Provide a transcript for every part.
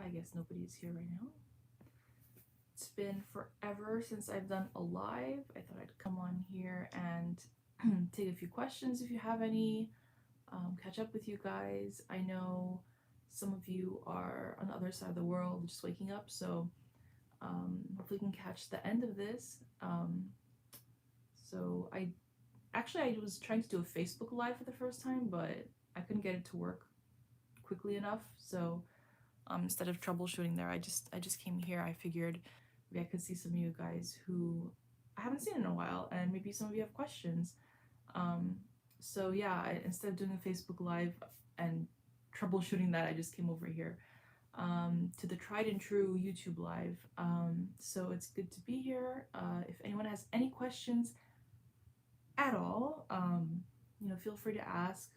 I guess nobody's here right now. It's been forever since I've done a live. I thought I'd come on here and take a few questions if you have any, catch up with you guys. I know some of you are on the other side of the world just waking up, so hopefully you can catch the end of this. So I was trying to do a Facebook live for the first time, but I couldn't get it to work quickly enough. So instead of troubleshooting there, I just came here. I figured maybe I could see some of you guys who I haven't seen in a while, and maybe some of you have questions. So yeah, instead of doing a Facebook live and troubleshooting that, I just came over here to the tried and true YouTube live. So it's good to be here. If anyone has any questions at all, feel free to ask.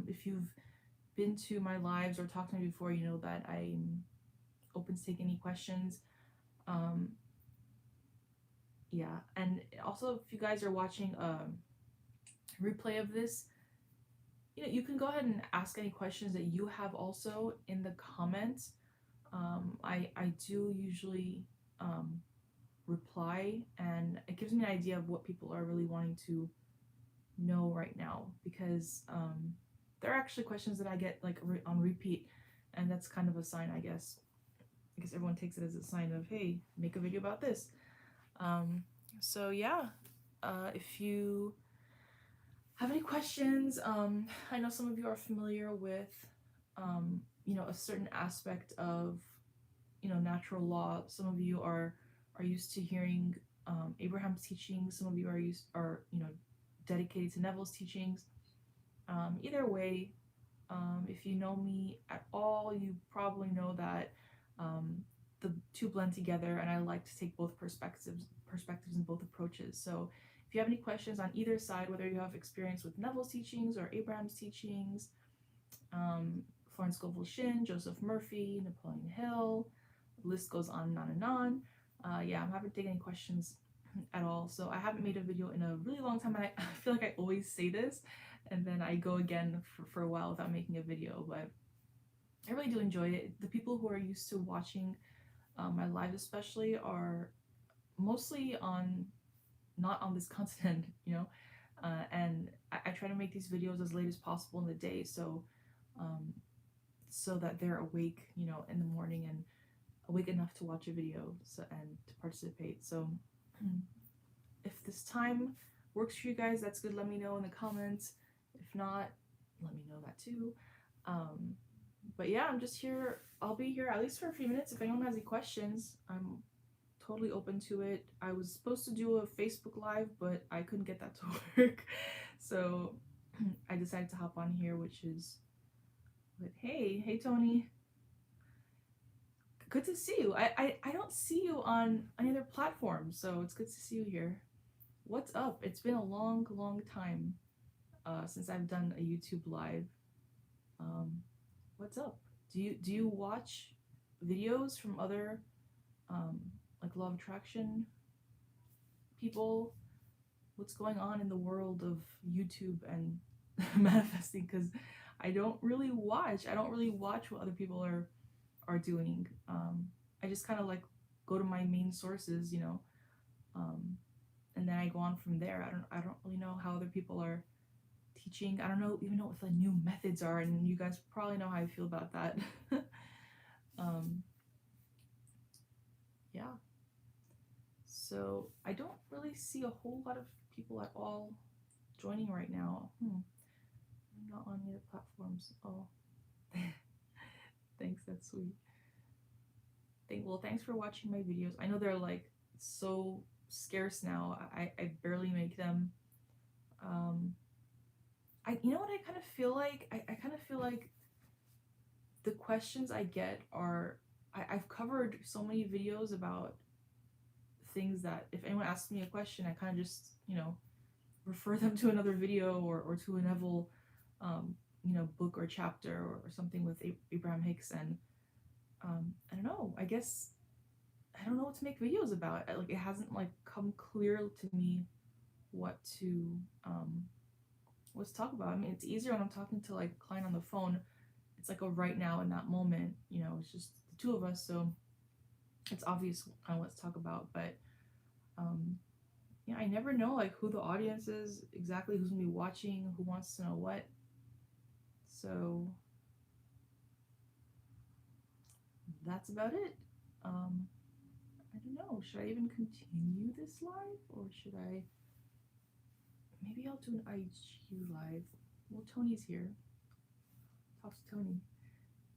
If you've been to my lives or talked to me before, you know that I'm open to take any questions. Yeah, and also if you guys are watching a replay of this, you can go ahead and ask any questions that you have also in the comments. I do usually reply, and it gives me an idea of what people are really wanting to know right now, because there are actually questions that I get like on repeat, and that's kind of a sign, I guess. I guess everyone takes it as a sign of, hey, make a video about this. So yeah, if you have any questions, I know some of you are familiar with, a certain aspect of, natural law. Some of you are used to hearing Abraham's teachings. Some of you are dedicated to Neville's teachings. Either way, if you know me at all, you probably know that the two blend together, and I like to take both perspectives and both approaches. So if you have any questions on either side, whether you have experience with Neville's teachings or Abraham's teachings, Florence Scovel Shinn, Joseph Murphy, Napoleon Hill, the list goes on and on and on. I'm happy to take any questions at all. So I haven't made a video in a really long time, and I feel like I always say this, and then I go again for a while without making a video, but I really do enjoy it. The people who are used to watching my lives especially are mostly not on this continent, and I try to make these videos as late as possible in the day, so that they're awake, in the morning and awake enough to watch a video and to participate. So if this time works for you guys, that's good. Let me know in the comments. If not, let me know that too. But yeah, I'm just here. I'll be here at least for a few minutes. If anyone has any questions, I'm totally open to it. I was supposed to do a Facebook live, but I couldn't get that to work. So I decided to hop on here, but hey Tony. Good to see you. I don't see you on any other platform, so it's good to see you here. What's up? It's been a long time since I've done a YouTube live. What's up? Do you watch videos from other like law of attraction people? What's going on in the world of YouTube and manifesting? Because I don't really watch what other people are doing. I just kind of like go to my main sources, and then I go on from there. I don't really know how other people are teaching. I don't even know what the new methods are, and you guys probably know how I feel about that. Yeah. So I don't really see a whole lot of people at all joining right now. I'm not on any other platforms. Oh, thanks. That's sweet. Thanks for watching my videos. I know they're like so scarce now. I barely make them. You know what I kind of feel like? I kind of feel like the questions I get are, I've covered so many videos about things that if anyone asks me a question, I kind of just, refer them to another video or to a Neville, book or chapter or something with Abraham Hicks. And I don't know, I guess I don't know what to make videos about. Like, it hasn't like come clear to me what to talk about. I mean, it's easier when I'm talking to like a client on the phone. it's like a right now in that moment, you know, it's just the two of us, so it's obvious kind of what to talk about. But um yeah, I never know like who the audience is, exactly who's gonna be watching, who wants to know what. So that's about it. I don't know, should I even continue this live, or should I, maybe I'll do an IG live. Well, Tony's here. Talk to Tony.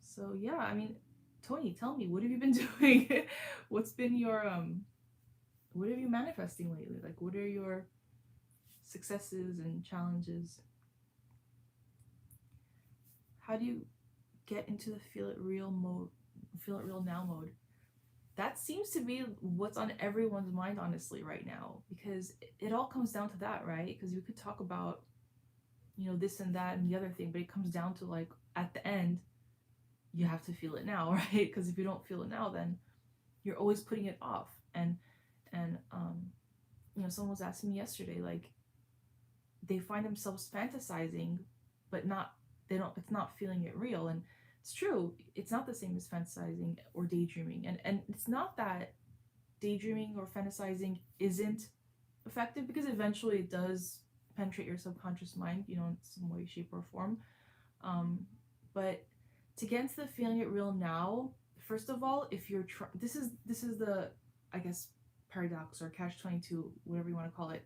So yeah, I mean, Tony, tell me, what have you been doing? What's been your what have you manifesting lately? Like, what are your successes and challenges? How do you get into the feel it real mode, feel it real now mode? That seems to be what's on everyone's mind, honestly, right now, because it all comes down to that, right? Because you could talk about, you know, this and that and the other thing, but it comes down to like at the end, you have to feel it now, right? Because if you don't feel it now, then you're always putting it off. And you know, someone was asking me yesterday, like, they find themselves fantasizing, but not, they don't, it's not feeling it real. And it's true, it's not the same as fantasizing or daydreaming. And it's not that daydreaming or fantasizing isn't effective, because eventually it does penetrate your subconscious mind, you know, in some way, shape, or form. But to get into the feeling it real now, first of all, if you're this is the, I guess, paradox or catch 22, whatever you want to call it.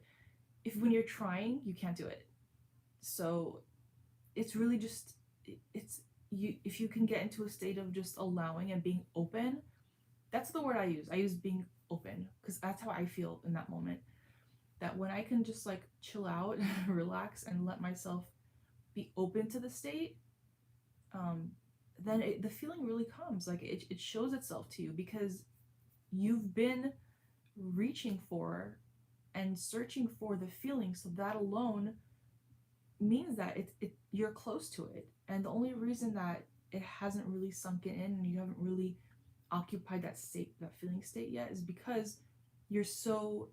If when you're trying, you can't do it. So it's really just, it's you, if you can get into a state of just allowing and being open. That's the word I use being open, because that's how I feel in that moment. That when I can just like chill out and relax and let myself be open to the state, um, then the feeling really comes. Like it shows itself to you, because you've been reaching for and searching for the feeling. So that alone means that you're close to it. And the only reason that it hasn't really sunken in and you haven't really occupied that state, that feeling state yet, is because you're so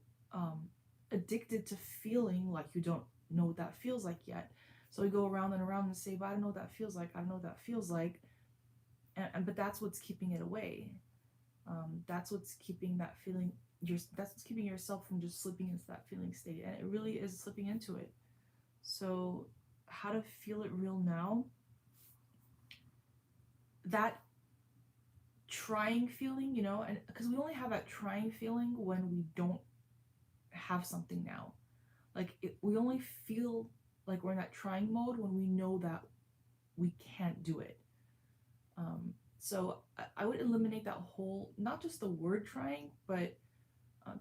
addicted to feeling like you don't know what that feels like yet. So we go around and around and say, but I don't know what that feels like. I don't know what that feels like. And but that's what's keeping it away. That's what's keeping that feeling. That's what's keeping yourself from just slipping into that feeling state. And it really is slipping into it. So how to feel it real now? That trying feeling, you know, and because we only have that trying feeling when we don't have something now. Like we only feel like we're in that trying mode when we know that we can't do it. So I would eliminate that whole, not just the word trying, but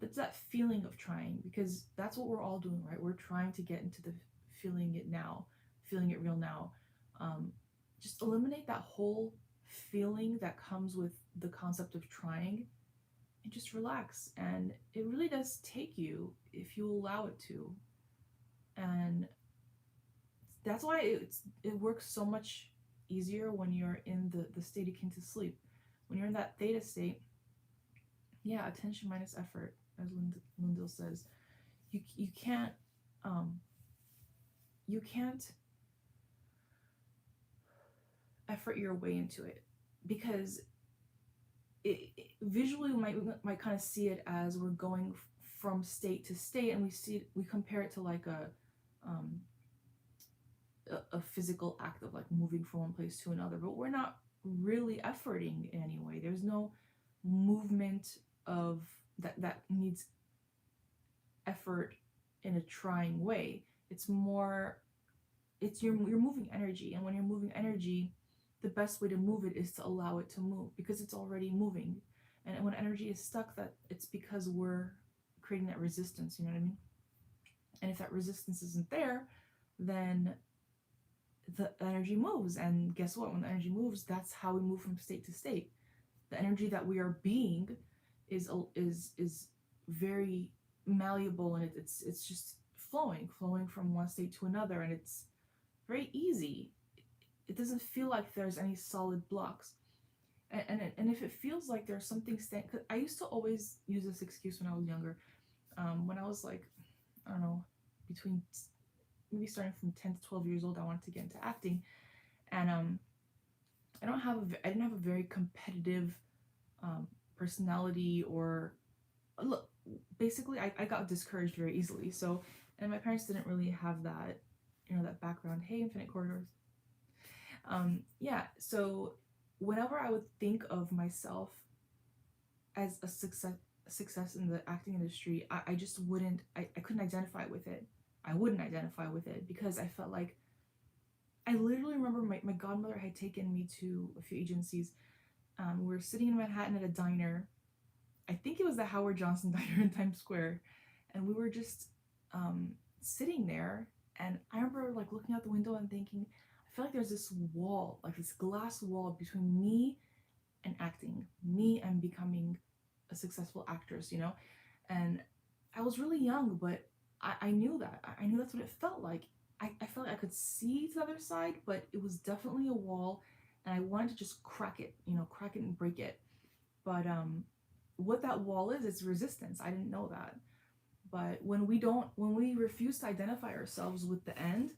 it's that feeling of trying, because that's what we're all doing, right? We're trying to get into the feeling it now, feeling it real now. Just eliminate that whole feeling that comes with the concept of trying, and just relax. And it really does take you, if you allow it to. And that's why it works so much easier when you're in the state akin to sleep. When you're in that theta state, yeah, attention minus effort, as Lindell says, you can't you can't effort your way into it, because it visually might kind of see it as we're going from state to state, and we compare it to like a physical act of like moving from one place to another, but we're not really efforting in any way. There's no movement of that needs effort in a trying way. It's more, it's you're moving energy, and when you're moving energy, the best way to move it is to allow it to move, because it's already moving. And when energy is stuck, that it's because we're creating that resistance, you know what I mean? And if that resistance isn't there, then the energy moves. And guess what? When the energy moves, that's how we move from state to state. The energy that we are being is very malleable, and it's just flowing from one state to another, and it's very easy. It doesn't feel like there's any solid blocks. And if it feels like there's something cause I used to always use this excuse when I was younger. When I was like, I don't know, between maybe starting from 10 to 12 years old, I wanted to get into acting. And I didn't have a very competitive um, personality, or look, basically I got discouraged very easily. So, and my parents didn't really have that, that background. Hey, Infinite Corridors. Yeah, so whenever I would think of myself as a success in the acting industry, I just wouldn't, I couldn't identify with it. I wouldn't identify with it because I felt like, I literally remember my godmother had taken me to a few agencies. We were sitting in Manhattan at a diner. I think it was the Howard Johnson Diner in Times Square, and we were just um, sitting there. And I remember like looking out the window and thinking, I feel like there's this wall, like this glass wall between me and acting, me and becoming a successful actress. And I was really young, but I knew that. I knew that's what it felt like. I felt like I could see to the other side, but it was definitely a wall, and I wanted to just crack it and break it. But what that wall is, it's resistance. I didn't know that. But when we refuse to identify ourselves with the end,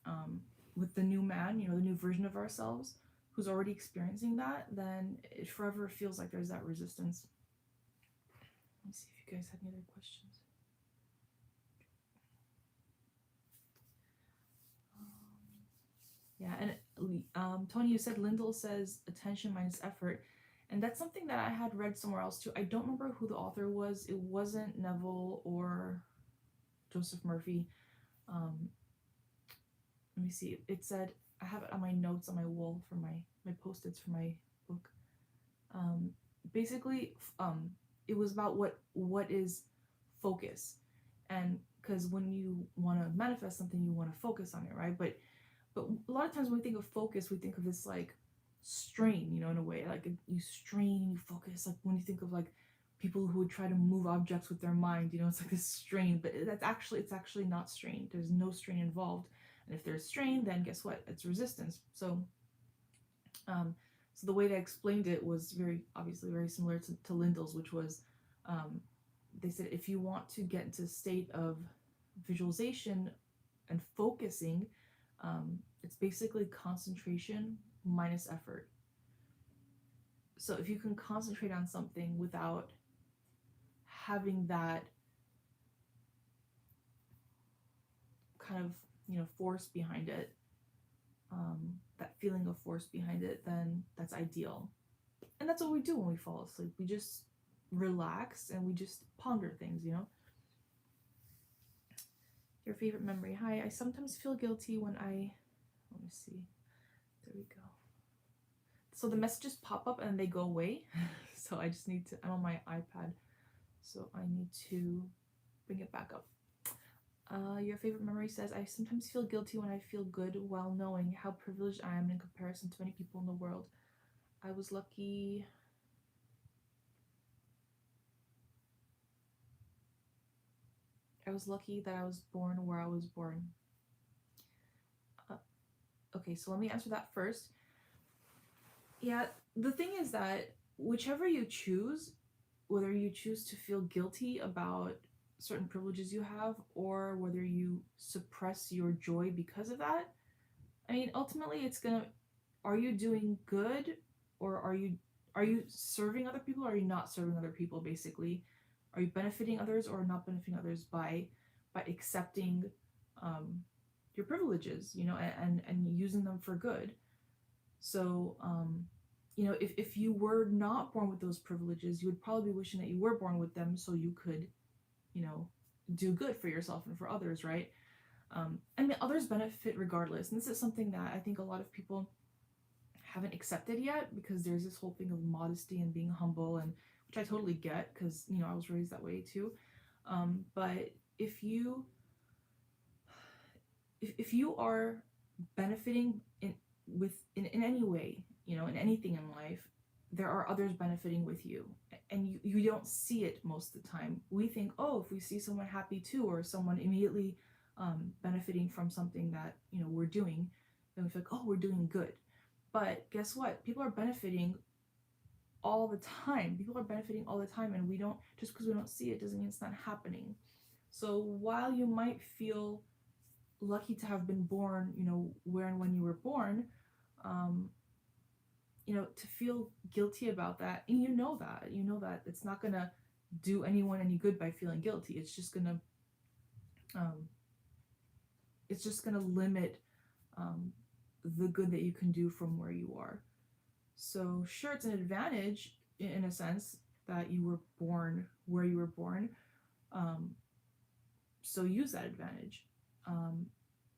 um, with the new man, the new version of ourselves who's already experiencing that, then it forever feels like there's that resistance. Let me see if you guys have any other questions. Yeah, and Tony, you said Lyndall says attention minus effort, and that's something that I had read somewhere else too. I don't remember who the author was. It wasn't Neville or Joseph Murphy. Um, Let me see. It said, I have it on my notes on my wall for my post-its for my book. Um, Basically, it was about what is focus, and because when you want to manifest something, you want to focus on it, right? But a lot of times when we think of focus, we think of this like strain, in a way, like you strain, you focus. Like when you think of like people who would try to move objects with their mind, it's like this strain, but it's actually not strain. There's no strain involved, and if there's strain, then guess what? It's resistance. Um, so the way they explained it was obviously very similar to Lyndall's, which was, um, they said if you want to get into a state of visualization and focusing, it's basically concentration minus effort. So if you can concentrate on something without having that kind of force behind it, that feeling of force behind it, then that's ideal. And that's what we do when we fall asleep. We just relax and we just ponder things. Your favorite memory. Hi, I sometimes feel guilty when let me see. There we go. So the messages pop up and they go away. So I just need to, I'm on my iPad, so I need to bring it back up. Your favorite memory says, I sometimes feel guilty when I feel good while knowing how privileged I am in comparison to many people in the world. I was lucky. I was lucky that I was born where I was born. Okay, so let me answer that first. Yeah, the thing is that whichever you choose, whether you choose to feel guilty about certain privileges you have, or whether you suppress your joy because of that, I mean, ultimately it's gonna, are you doing good, or are you serving other people, or are you not serving other people? Basically, are you benefiting others or not benefiting others by accepting um, your privileges, and using them for good? So if you were not born with those privileges, you would probably be wishing that you were born with them so you could, you know, do good for yourself and for others, right? I mean, others benefit regardless. And this is something that I think a lot of people haven't accepted yet, because there's this whole thing of modesty and being humble, and which I totally get, because, I was raised that way too. But if you are benefiting in any way, in anything in life, there are others benefiting with you, and you don't see it most of the time. We think, oh, if we see someone happy too, or someone immediately benefiting from something that we're doing, then we feel like, oh, we're doing good. But guess what? People are benefiting all the time. People are benefiting all the time, and we don't, just because we don't see it doesn't mean it's not happening. So while you might feel lucky to have been born, where and when you were born, um, to feel guilty about that, and you know that it's not gonna do anyone any good by feeling guilty. Um, it's just gonna limit um, the good that you can do from where you are. So sure, it's an advantage in a sense that you were born where you were born. Um, so use that advantage. Um,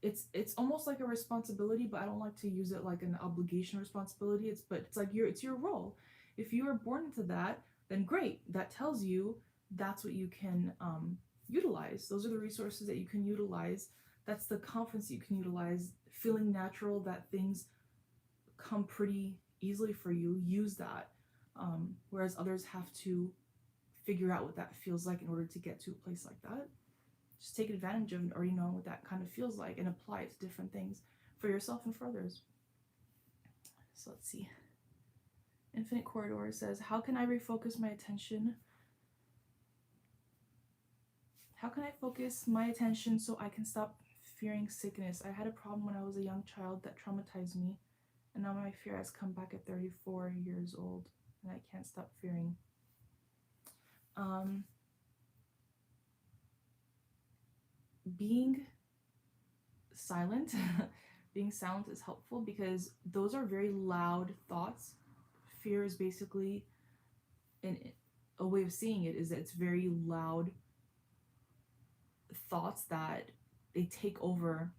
it's almost like a responsibility, but I don't like to use it like an obligation responsibility. It's like it's your role. If you were born into that, then great. That tells you that's what you can utilize. Those are the resources that you can utilize. That's the confidence you can utilize. Feeling natural that things come pretty easily for you. Use that. Whereas others have to figure out what that feels like in order to get to a place like that. Just take advantage of already knowing what that kind of feels like and apply it to different things for yourself and for others. So let's see. Infinite Corridor says, how can I refocus my attention? How can I focus my attention so I can stop fearing sickness? I had a problem when I was a young child that traumatized me, and now my fear has come back at 34 years old, and I can't stop fearing. Being silent is helpful, because those are very loud thoughts. Fear is basically a way of seeing it is that it's very loud thoughts that they take over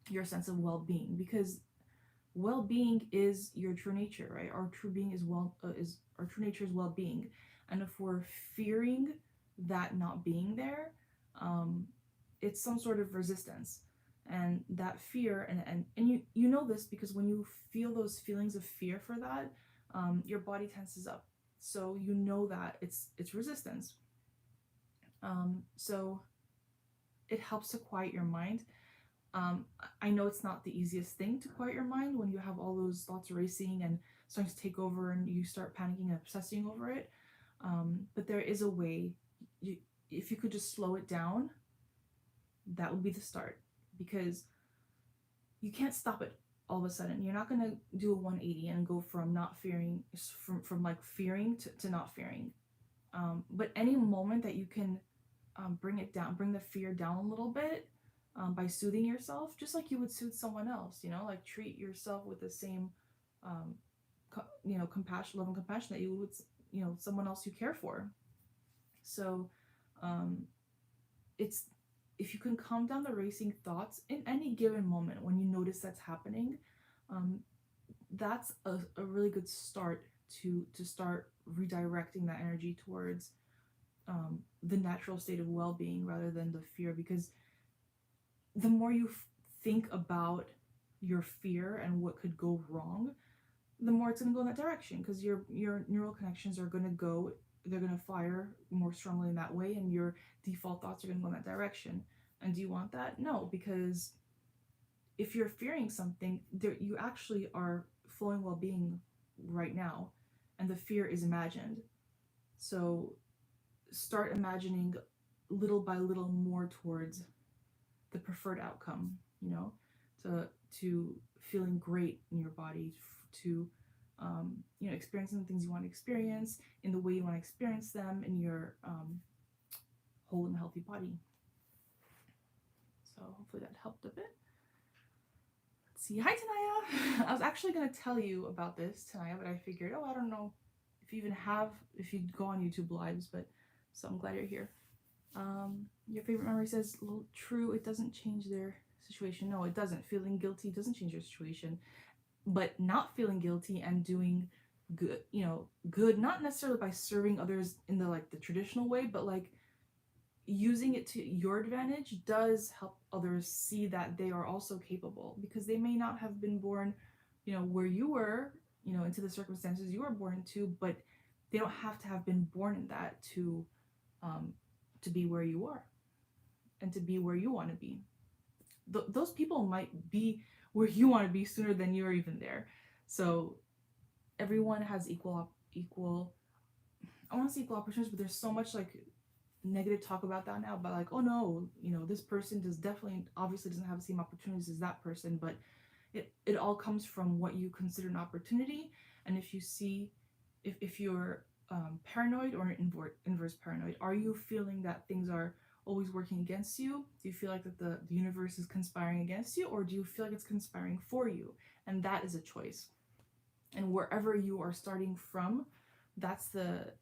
your sense of well-being, because well-being is your true nature, right? Our true being is our true nature is well-being, and if we're fearing that not being there, it's some sort of resistance. And that fear, and you know this because when you feel those feelings of fear for that, your body tenses up. So you know that it's resistance. So it helps to quiet your mind. I know it's not the easiest thing to quiet your mind when you have all those thoughts racing and starting to take over and you start panicking and obsessing over it. But there is a way. If you could just slow it down, that would be the start, because you can't stop it all of a sudden. You're not going to do a 180 and go from not fearing, from like fearing to not fearing. But any moment that you can bring the fear down a little bit, by soothing yourself, just like you would soothe someone else, like treat yourself with the same, compassion, love and compassion that you would, someone else you care for. So, it's, if you can calm down the racing thoughts in any given moment when you notice that's happening, that's a really good start to start redirecting that energy towards the natural state of well-being rather than the fear. Because the more you think about your fear and what could go wrong, the more it's going to go in that direction, because your neural connections are going to go, they're going to fire more strongly in that way, and your default thoughts are going to go in that direction. And do you want that? No, because if you're fearing something, you actually are flowing well-being right now, and the fear is imagined. So start imagining little by little more towards the preferred outcome, to feeling great in your body, to experiencing the things you want to experience in the way you want to experience them in your whole and healthy body. So hopefully that helped a bit. Let's see. Hi, Tanaya. I was actually going to tell you about this, Tanaya, but I figured, I don't know if you go on YouTube lives, but so I'm glad you're here. Your favorite memory says, true, it doesn't change their situation. No, it doesn't. Feeling guilty doesn't change your situation. But not feeling guilty and doing good, good, not necessarily by serving others in the traditional way, but using it to your advantage does help others see that they are also capable, because they may not have been born, where you were, into the circumstances you were born into, but they don't have to have been born in that to be where you are and to be where you want to be. Those people might be where you want to be sooner than you're even there. So everyone has equal I want to say equal opportunities, but there's so much negative talk about that now, but oh no, this person obviously doesn't have the same opportunities as that person. But it all comes from what you consider an opportunity And if you see, if you're paranoid or inverse paranoid, are you feeling that things are always working against you? Do you feel like that the universe is conspiring against you, or do you feel like it's conspiring for you? And that is a choice. And wherever you are starting from, that's the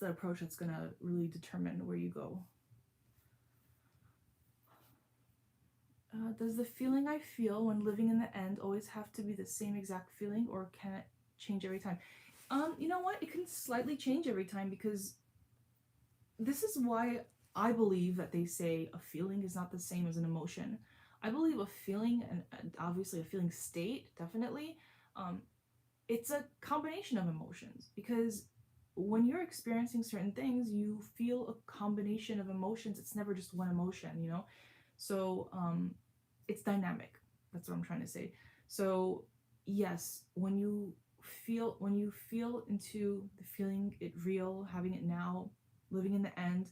approach that's gonna really determine where you go. Does the feeling I feel when living in the end always have to be the same exact feeling, or can it change every time? You know what? It can slightly change every time, because this is why I believe that they say a feeling is not the same as an emotion. I believe a feeling, and obviously a feeling state, definitely, it's a combination of emotions, because when you're experiencing certain things, you feel a combination of emotions. It's never just one emotion, you know? So, it's dynamic. That's what I'm trying to say. So, yes, when you feel into the feeling it real, having it now, living in the end,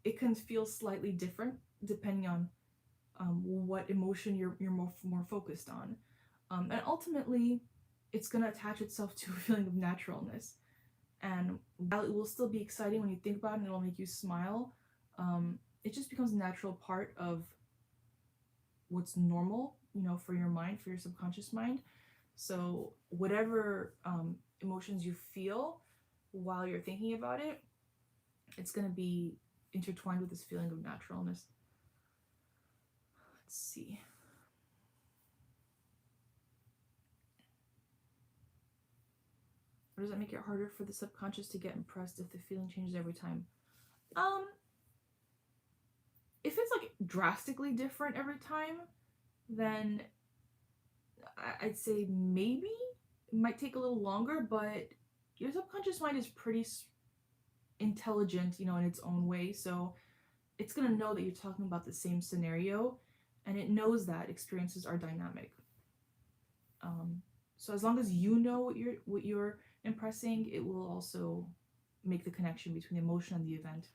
it can feel slightly different depending on what emotion you're more focused on, and ultimately, it's gonna attach itself to a feeling of naturalness. And while it will still be exciting when you think about it and it'll make you smile, it just becomes a natural part of what's normal, you know, for your mind, for your subconscious mind. So whatever emotions you feel while you're thinking about it, it's going to be intertwined with this feeling of naturalness. Let's see. Or does that make it harder for the subconscious to get impressed if the feeling changes every time? If it's like drastically different every time, then I'd say maybe it might take a little longer, but your subconscious mind is pretty intelligent, you know, in its own way. So it's going to know that you're talking about the same scenario, and it knows that experiences are dynamic. So as long as you know what you're impressing, it will also make the connection between the emotion and the event.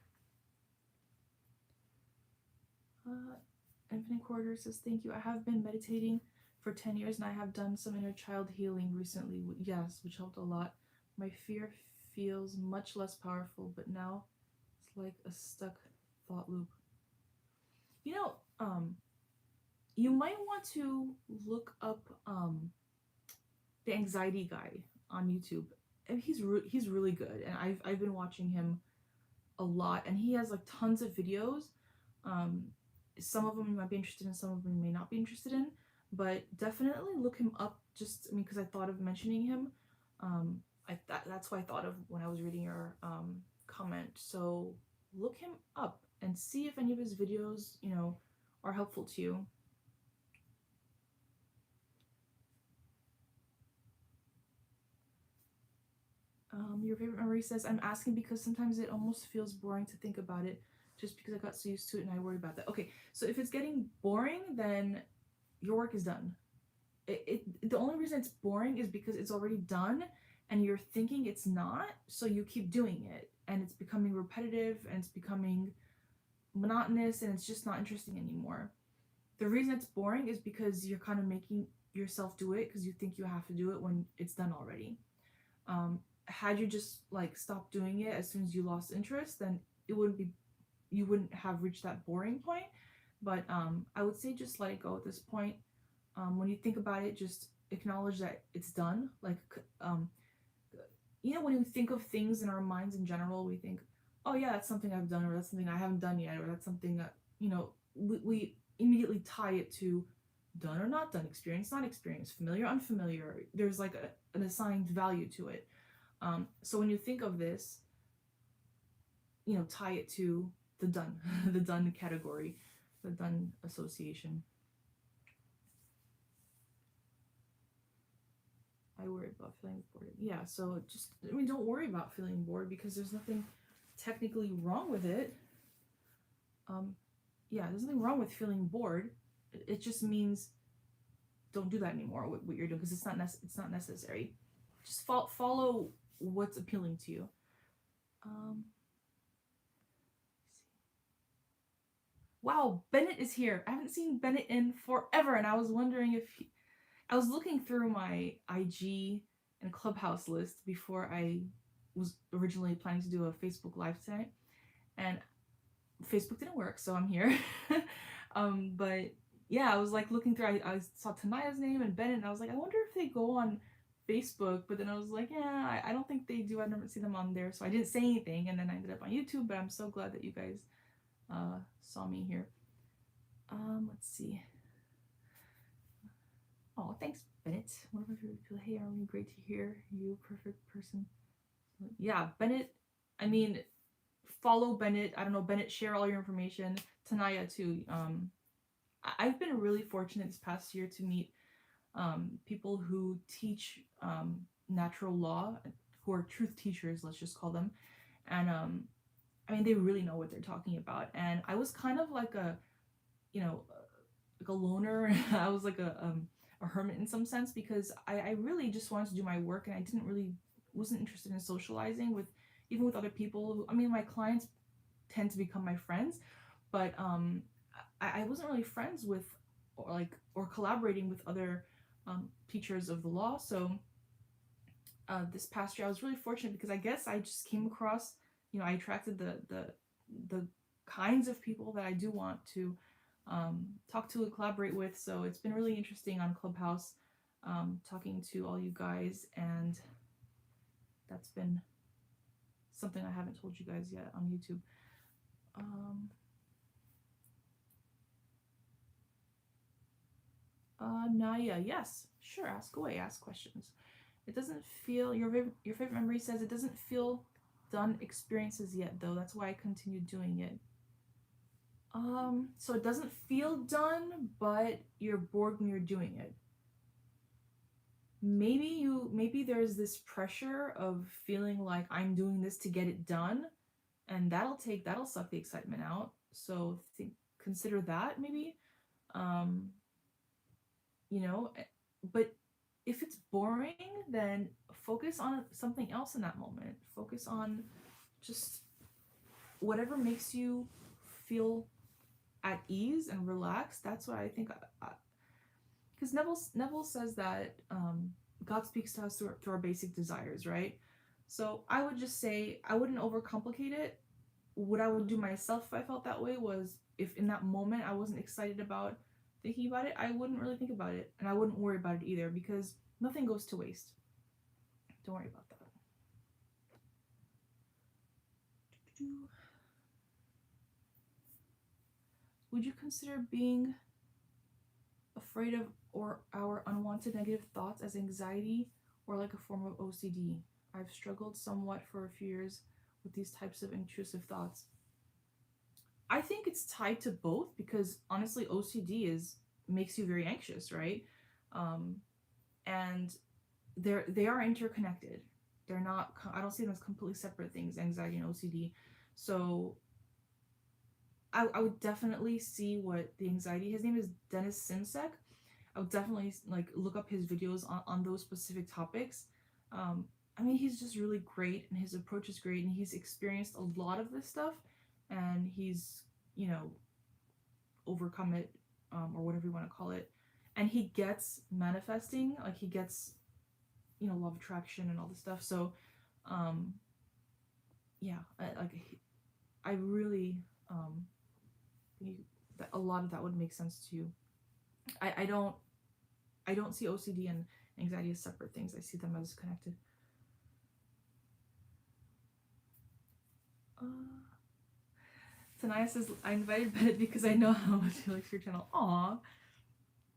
Infinite Corridor says, thank you. I have been meditating for 10 years and I have done some inner child healing recently. Yes, which helped a lot. My fear feels much less powerful, but now it's like a stuck thought loop. You know, you might want to look up the anxiety guy on YouTube. And he's really good, and I've been watching him a lot, and he has like tons of videos. Some of them you might be interested in, some of them you may not be interested in, but definitely look him up. Just, I mean, because I thought of mentioning him. That's what I thought of when I was reading your comment. So look him up and see if any of his videos, you know, are helpful to you. Your favorite memory says, I'm asking because sometimes it almost feels boring to think about it just because I got so used to it and I worry about that. Okay, so if it's getting boring, then your work is done. The only reason it's boring is because it's already done and you're thinking it's not, so you keep doing it and it's becoming repetitive and it's becoming monotonous and it's just not interesting anymore. The reason it's boring is because you're kind of making yourself do it because you think you have to do it when it's done already. Had you just like stopped doing it as soon as you lost interest, then you wouldn't have reached that boring point. But I would say just let it go at this point. When you think about it, just acknowledge that it's done. Like, you know, when we think of things in our minds in general, we think, oh yeah, that's something I've done, or that's something I haven't done yet, or that's something that, you know, we immediately tie it to done or not done, experience, not experience, familiar, unfamiliar. There's like an assigned value to it. So when you think of this, you know, tie it to the done, the done category, the done association. I worry about feeling bored. Yeah, so just, I mean, don't worry about feeling bored because there's nothing technically wrong with it. Yeah, there's nothing wrong with feeling bored. It just means don't do that anymore. What you're doing, because it's not necessary. Just follow what's appealing to you. Wow, Bennett is here. I haven't seen Bennett in forever, and I was wondering if I was looking through my IG and Clubhouse list before I was originally planning to do a Facebook Live tonight, and Facebook didn't work, so I'm here. But yeah, I was like looking through. I saw Tanaya's name and Bennett, and I was like, I wonder if they go on Facebook. But then I was like, yeah, I don't think they do. I never see them on there, so I didn't say anything. And then I ended up on YouTube. But I'm so glad that you guys saw me here. Let's see. Oh, thanks, Bennett. One of my favorite people. Hey, Arlene, great to hear you. Perfect person. Yeah, Bennett. I mean, follow Bennett. I don't know, Bennett, share all your information. Tanaya too. I've been really fortunate this past year to meet people who teach natural law, who are truth teachers, let's just call them. And I mean, they really know what they're talking about. And I was kind of like a, you know, like a loner. I was like a hermit in some sense, because I really just wanted to do my work, and I wasn't interested in socializing with, even with other people who, I mean, my clients tend to become my friends, but I wasn't really friends with, or collaborating with other teachers of the law. So this past year I was really fortunate, because I guess I just came across, I attracted the kinds of people that I do want to talk to and collaborate with. So it's been really interesting on Clubhouse, talking to all you guys, and that's been something I haven't told you guys yet on YouTube. Naya, yes, sure, ask away, ask questions. It doesn't feel, your favorite memory says, it doesn't feel done experiences yet, though. That's why I continue doing it. So it doesn't feel done, but you're bored when you're doing it. Maybe there's this pressure of feeling like I'm doing this to get it done, and that'll suck the excitement out. So consider that maybe. But if it's boring, then focus on something else in that moment. Focus on just whatever makes you feel at ease and relaxed. That's what I think. Because Neville says that God speaks to us through our basic desires, right? So I would just say, I wouldn't overcomplicate it. What I would do myself if I felt that way was, if in that moment I wasn't excited about thinking about it, I wouldn't really think about it, and I wouldn't worry about it either, because nothing goes to waste. Don't worry about that. Would you consider being afraid of our unwanted negative thoughts as anxiety, or like a form of OCD? I've struggled somewhat for a few years with these types of intrusive thoughts. I think it's tied to both, because honestly, OCD makes you very anxious, right? And they are interconnected. They're not. I don't see them as completely separate things, anxiety and OCD. So I would definitely see what the anxiety. His name is Dennis Simsek. I would definitely look up his videos on those specific topics. I mean, he's just really great, and his approach is great, and he's experienced a lot of this stuff, and he's overcome it, or whatever you want to call it, and he gets manifesting, he gets law of attraction and all this stuff. So yeah, I really think that a lot of that would make sense to you. I don't see OCD and anxiety as separate things. I see them as connected. Tanaya says, I invited Bennett because I know how much he likes your channel. Aw,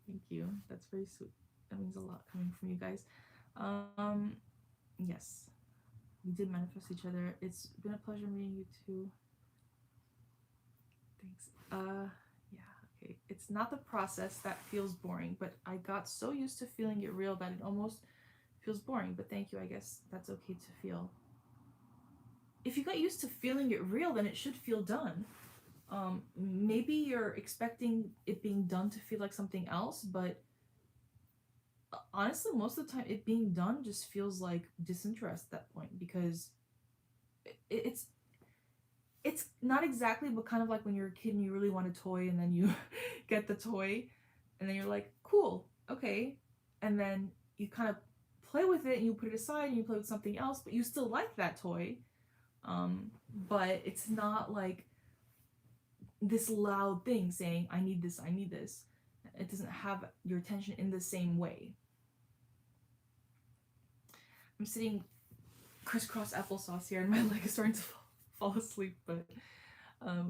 thank you. That's very sweet. That means a lot coming from you guys. Yes, we did manifest each other. It's been a pleasure meeting you too. Thanks. Yeah, okay. It's not the process that feels boring, but I got so used to feeling it real that it almost feels boring. But thank you. I guess that's okay to feel. If you got used to feeling it real, then it should feel done. Maybe you're expecting it being done to feel like something else, but honestly, most of the time, it being done just feels like disinterest at that point, because it's not exactly, but kind of like when you're a kid and you really want a toy, and then you get the toy, and then you're like, cool, okay, and then you kind of play with it and you put it aside and you play with something else, but you still like that toy. But it's not like this loud thing saying, I need this, I need this. It doesn't have your attention in the same way. I'm sitting crisscross applesauce here and my leg is starting to fall asleep, but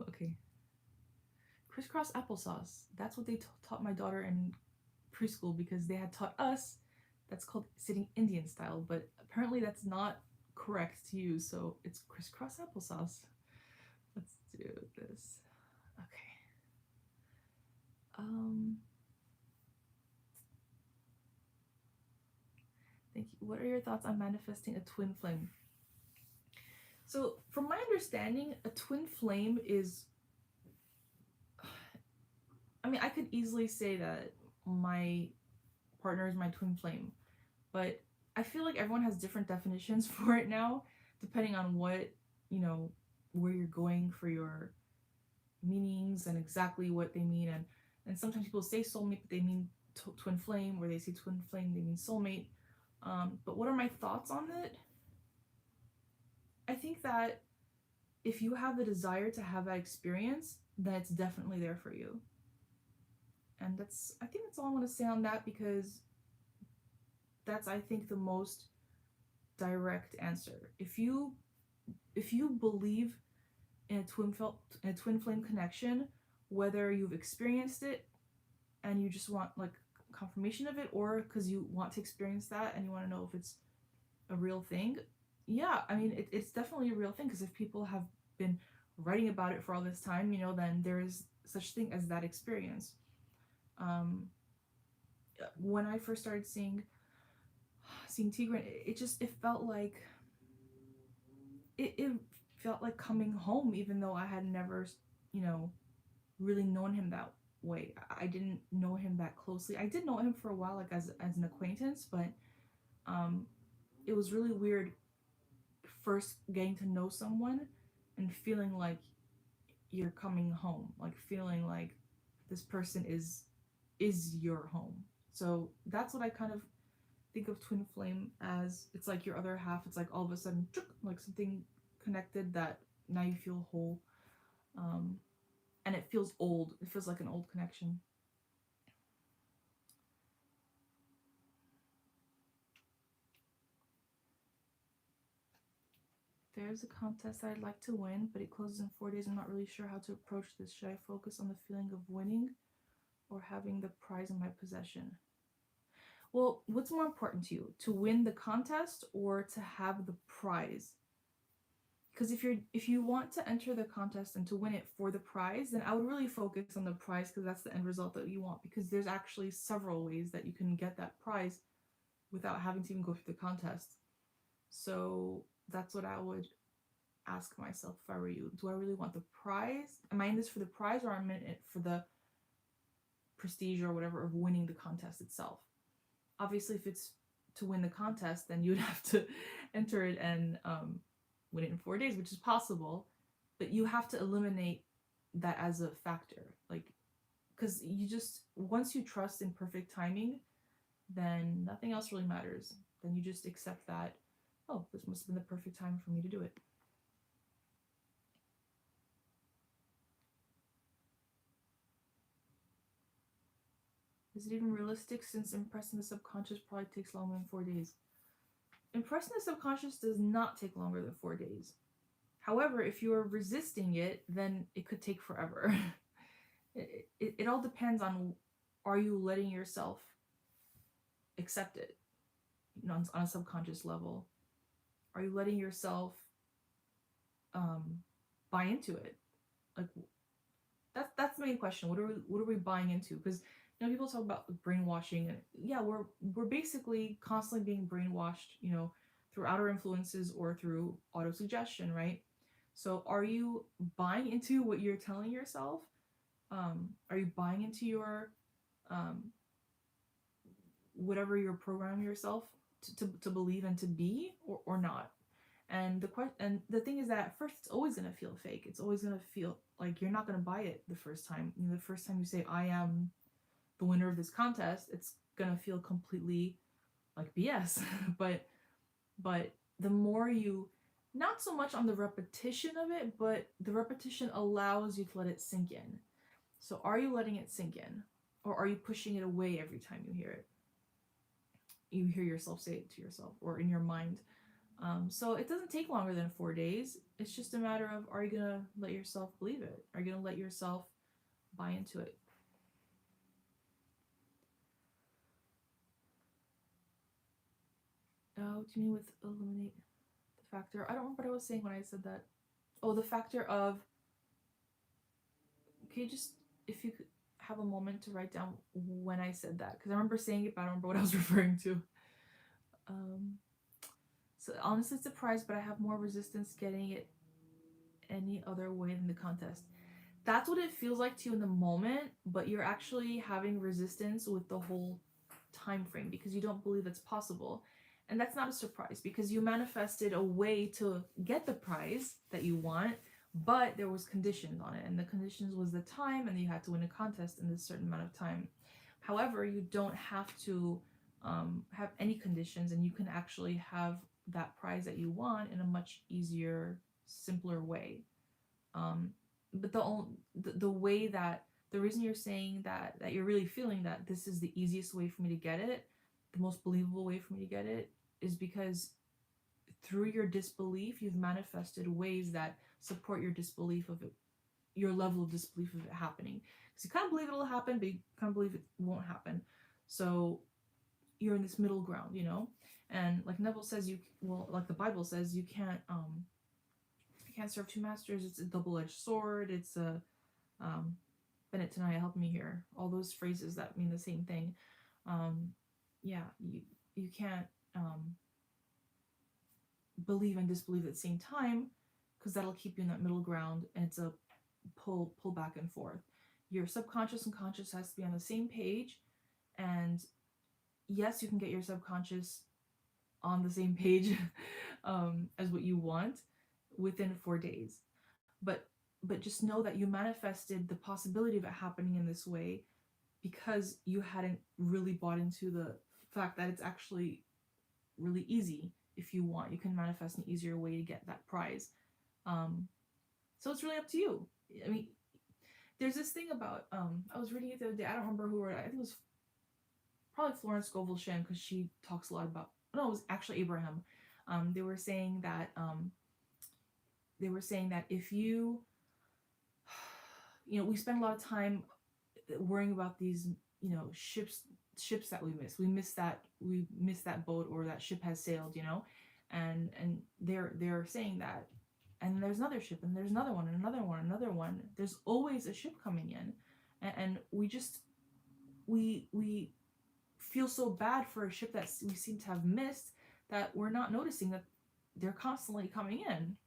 okay. Crisscross applesauce. That's what they taught my daughter in preschool, because they had taught us that's called sitting Indian style, but apparently that's not correct to use, so it's crisscross applesauce. Let's do this. Okay. Thank you. What are your thoughts on manifesting a twin flame? So, from my understanding, a twin flame is, I mean, I could easily say that my partner is my twin flame, but I feel like everyone has different definitions for it now, depending on what, where you're going for your meanings and exactly what they mean. And sometimes people say soulmate, but they mean twin flame, or they say twin flame, they mean soulmate. But what are my thoughts on it? I think that if you have the desire to have that experience, then it's definitely there for you. And I think that's all I want to say on that, because that's, I think, the most direct answer. If you believe in a twin flame connection, whether you've experienced it and you just want like confirmation of it, or because you want to experience that and you want to know if it's a real thing, yeah, I mean, it's definitely a real thing, because if people have been writing about it for all this time, then there is such thing as that experience. When I first started seeing Tigran, it felt like it felt like coming home, even though I had never, really known him that way. I didn't know him that closely. I did know him for a while, like as an acquaintance, but it was really weird first getting to know someone and feeling like you're coming home, like feeling like this person is your home. So that's what I kind of think of twin flame as. It's like your other half. It's like all of a sudden, like something connected that now you feel whole. And it feels old. It feels like an old connection. There's a contest that I'd like to win, but it closes in 4 days. I'm not really sure how to approach this. Should I focus on the feeling of winning or having the prize in my possession? Well, what's more important to you? To win the contest or to have the prize? Because if you want to enter the contest and to win it for the prize, then I would really focus on the prize, because that's the end result that you want. Because there's actually several ways that you can get that prize without having to even go through the contest. So that's what I would ask myself if I were you. Do I really want the prize? Am I in this for the prize, or am I in it for the prestige or whatever of winning the contest itself? Obviously, if it's to win the contest, then you'd have to enter it and win it in 4 days, which is possible, but you have to eliminate that as a factor, like, because once you trust in perfect timing, then nothing else really matters. Then you just accept that, oh, this must have been the perfect time for me to do it. Is it even realistic, since impressing the subconscious probably takes longer than 4 days? Impressing the subconscious does not take longer than 4 days. However, if you are resisting it, then it could take forever. It all depends on, are you letting yourself accept it, on a subconscious level? Are you letting yourself buy into it? Like, that's the main question. What are we buying into? Because people talk about brainwashing, and yeah, we're basically constantly being brainwashed, through outer influences or through autosuggestion, right? So are you buying into what you're telling yourself? Are you buying into your whatever you're programming yourself to believe and to be, or not? And the thing is that at first it's always gonna feel fake. It's always gonna feel like you're not gonna buy it the first time. The first time you say, I am the winner of this contest, it's gonna feel completely like BS. but the more you, not so much on the repetition of it, but the repetition allows you to let it sink in. So are you letting it sink in, or are you pushing it away every time you hear it? You hear yourself say it to yourself or in your mind. So it doesn't take longer than 4 days. It's just a matter of, are you gonna let yourself believe it? Are you gonna let yourself buy into it? Oh, what do you mean with eliminate the factor? I don't remember what I was saying when I said that. Oh, the factor of, okay, just if you could have a moment to write down when I said that, because I remember saying it, but I don't remember what I was referring to. So honestly surprised, but I have more resistance getting it any other way than the contest. That's what it feels like to you in the moment, but you're actually having resistance with the whole time frame because you don't believe it's possible. And that's not a surprise because you manifested a way to get the prize that you want, but there was conditions on it, and the conditions was the time, and you had to win a contest in this certain amount of time. However, you don't have to have any conditions, and you can actually have that prize that you want in a much easier, simpler way. But the way that, the reason you're saying that you're really feeling that this is the easiest way for me to get it, the most believable way for me to get it, is because through your disbelief you've manifested ways that support your disbelief of it, your level of disbelief of it happening. Because you kind of believe it'll happen, but you kind of believe it won't happen. So you're in this middle ground, you know. And like Neville says, like the Bible says, you can't serve two masters. It's a double-edged sword. It's a Bennett Tanaya, help me here. All those phrases that mean the same thing. Yeah, you can't believe and disbelieve at the same time, because that'll keep you in that middle ground, and it's a pull back and forth. Your subconscious and conscious has to be on the same page, and yes, you can get your subconscious on the same page as what you want within 4 days. But just know that you manifested the possibility of it happening in this way because you hadn't really bought into the fact that it's actually really easy. If you want, you can manifest an easier way to get that prize. So it's really up to you. I mean, there's this thing about, I was reading it the other day, I don't remember who wrote it, I think it was probably Florence Scovel Shinn, because she talks a lot about, no, it was actually Abraham. They were saying that if you we spend a lot of time worrying about these, ships that we miss. We miss that boat, or that ship has sailed, and they're saying that, and there's another ship, and there's another one, and another one, another one. There's always a ship coming in, and we feel so bad for a ship that we seem to have missed, that we're not noticing that they're constantly coming in.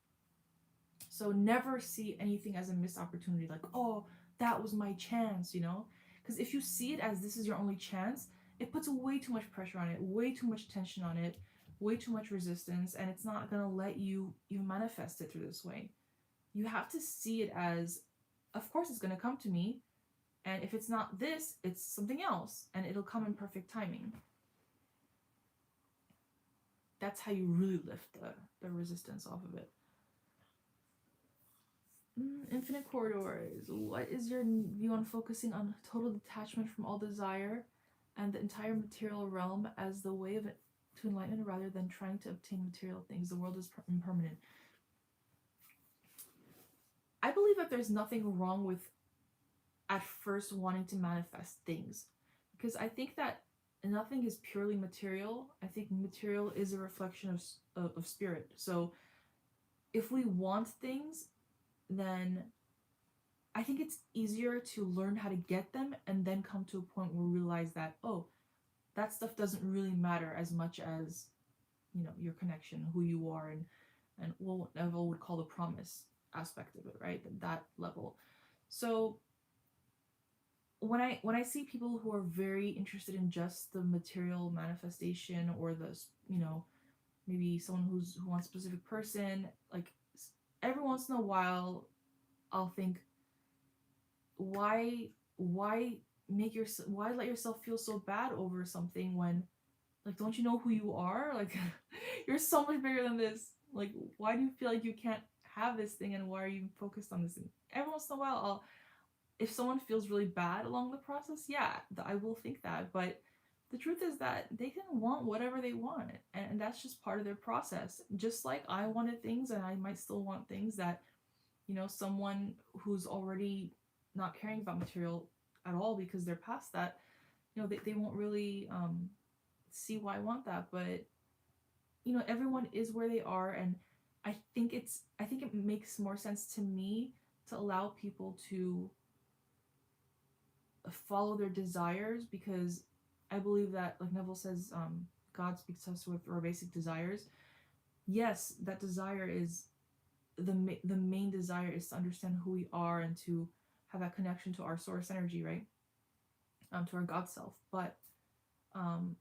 So never see anything as a missed opportunity, like, oh, that was my chance, because if you see it as this is your only chance, it puts way too much pressure on it, way too much tension on it, way too much resistance, and it's not going to let you manifest it through this way. You have to see it as, of course it's going to come to me, and if it's not this, it's something else, and it'll come in perfect timing. That's how you really lift the resistance off of it. Infinite corridors. What is your view on focusing on total detachment from all desire and the entire material realm as the way to enlightenment, rather than trying to obtain material things? The world is impermanent. I believe that there's nothing wrong with at first wanting to manifest things, because I think that nothing is purely material. I think material is a reflection of spirit. So if we want things, then I think it's easier to learn how to get them and then come to a point where we realize that, oh, that stuff doesn't really matter as much as, your connection, who you are, and what Neville would call the promise aspect of it, right? That level. So when I see people who are very interested in just the material manifestation, or the, maybe someone who wants a specific person, like, every once in a while I'll think, why why let yourself feel so bad over something when, like, don't you know who you are? Like, you're so much bigger than this. Like, why do you feel like you can't have this thing, and why are you focused on this thing? Every once in a while, if someone feels really bad along the process, yeah, I will think that. But the truth is that they can want whatever they want, and that's just part of their process. Just like I wanted things, and I might still want things that, someone who's already not caring about material at all because they're past that, they won't really see why I want that. But everyone is where they are, and I think it makes more sense to me to allow people to follow their desires, because I believe that, like Neville says, God speaks to us with our basic desires. Yes, that desire is the main desire is to understand who we are and to have that connection to our source energy, right? To our God self. But um,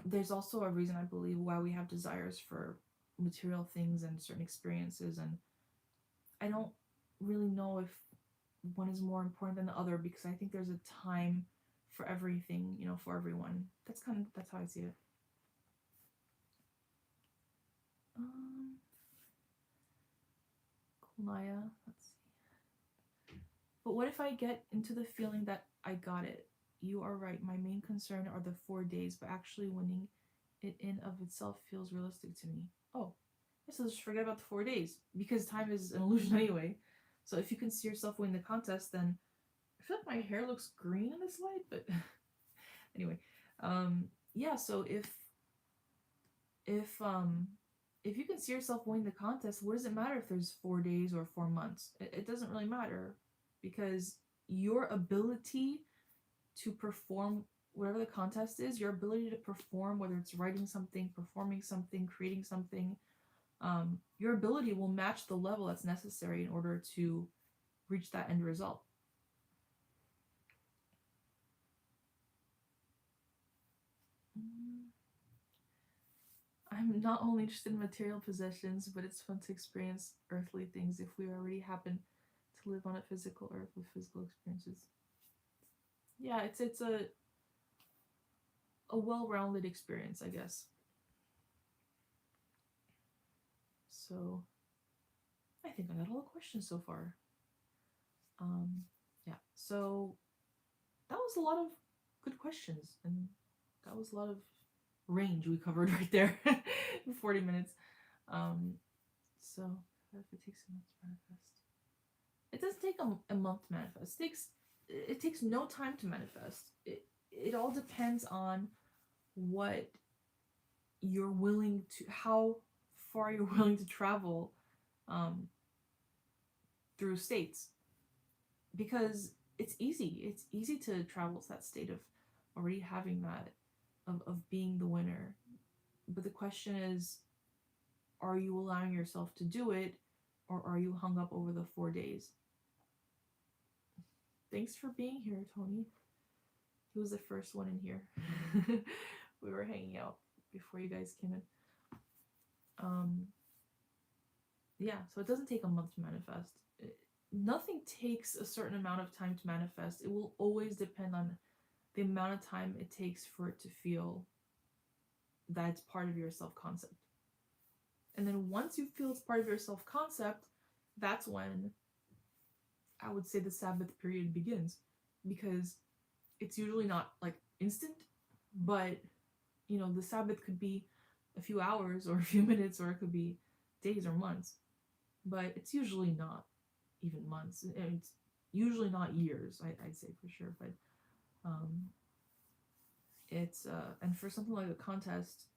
there's also a reason, I believe, why we have desires for material things and certain experiences, and I don't really know if one is more important than the other, because I think there's a time for everything, for everyone. That's how I see it. Kulaya, let's see. But what if I get into the feeling that I got it? You are right. My main concern are the 4 days, but actually winning it in of itself feels realistic to me. Oh, so just forget about the 4 days, because time is an illusion anyway. So if you can see yourself winning the contest, then I feel like my hair looks green in this light, but anyway, yeah. So if if you can see yourself winning the contest, what does it matter if there's 4 days or 4 months? It doesn't really matter, because your ability to perform whatever the contest is, your ability to perform, whether it's writing something, performing something, creating something, your ability will match the level that's necessary in order to reach that end result. I'm not only interested in material possessions, but it's fun to experience earthly things if we already happen to live on a physical earth with physical experiences. Yeah, it's a well-rounded experience, I guess. So I think I got all the questions so far. Yeah, so that was a lot of good questions, and that was a lot of range we covered right there in 40 minutes. So if it takes a month to manifest, it doesn't take a month to manifest. It takes no time to manifest. It all depends on what you're willing to, how far you're willing to travel through states, because it's easy to travel to that state of already having that, of being the winner. But the question is, are you allowing yourself to do it, or are you hung up over the 4 days? Thanks for being here, Tony. He was the first one in here. We were hanging out before you guys came in. Yeah, so it doesn't take a month to manifest. Nothing takes a certain amount of time to manifest. It will always depend on the amount of time it takes for it to feel that it's part of your self-concept. And then once you feel it's part of your self-concept, that's when I would say the Sabbath period begins, because it's usually not like instant, but the Sabbath could be a few hours or a few minutes, or it could be days or months, but it's usually not even months, and it's usually not years, I'd say for sure. But it's and for something like a contest,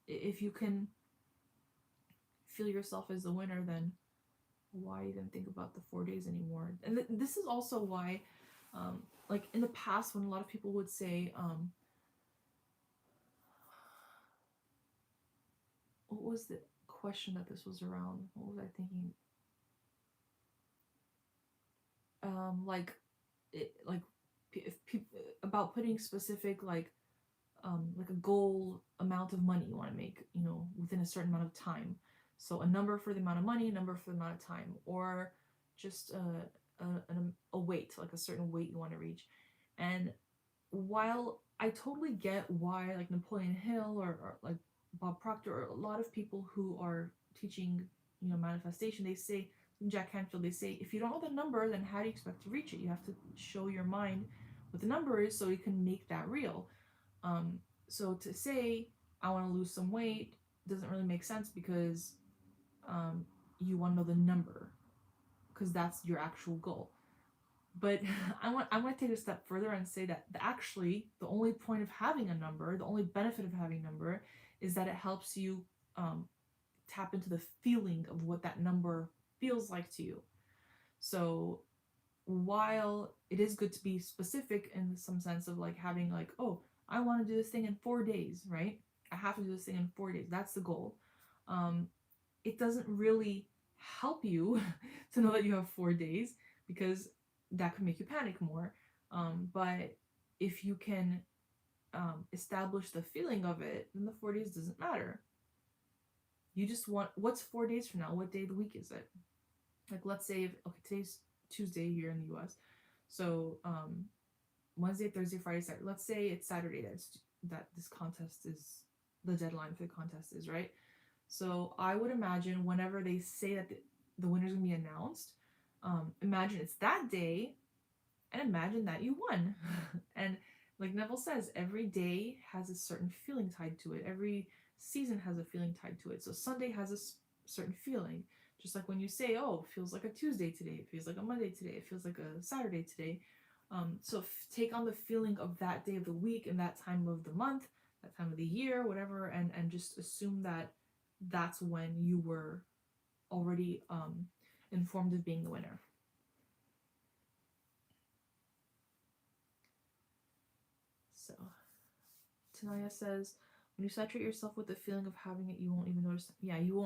if you can feel yourself as the winner, then why even think about the 4 days anymore? And this is also why, like in the past, when a lot of people would say, what was the question that this was around? What was I thinking? Like if people about putting specific, like a goal amount of money you want to make, within a certain amount of time. So a number for the amount of money, a number for the amount of time, or just a weight, like a certain weight you want to reach. And while I totally get why like Napoleon Hill or like Bob Proctor or a lot of people who are teaching, manifestation, they say, Jack Canfield, they say, if you don't know the number, then how do you expect to reach it? You have to show your mind what the number is so you can make that real. So to say I want to lose some weight doesn't really make sense because you want to know the number because that's your actual goal. But I want to take it a step further and say that actually the only point of having a number, the only benefit of having a number, is that it helps you tap into the feeling of what that number feels like to you. So while it is good to be specific in some sense of like having like, oh, I want to do this thing in 4 days, right? I have to do this thing in 4 days. That's the goal. It doesn't really help you to know that you have 4 days because that could make you panic more. But if you can establish the feeling of it, then the 4 days doesn't matter. You just want, what's 4 days from now? What day of the week is it? Like, let's say, today's Tuesday here in the US. So Wednesday, Thursday, Friday, Saturday. Let's say it's Saturday that this contest is, the deadline for the contest is, right? So I would imagine whenever they say that the winner's gonna be announced, imagine it's that day and imagine that you won. And like Neville says, every day has a certain feeling tied to it. Every season has a feeling tied to it. So Sunday has a certain feeling. Just like when you say, oh, it feels like a Tuesday today, it feels like a Monday today, it feels like a Saturday today. So take on the feeling of that day of the week and that time of the month, that time of the year, whatever, and just assume that that's when you were already informed of being the winner. So Tanaya says, when you saturate yourself with the feeling of having it, you won't even notice. Yeah, you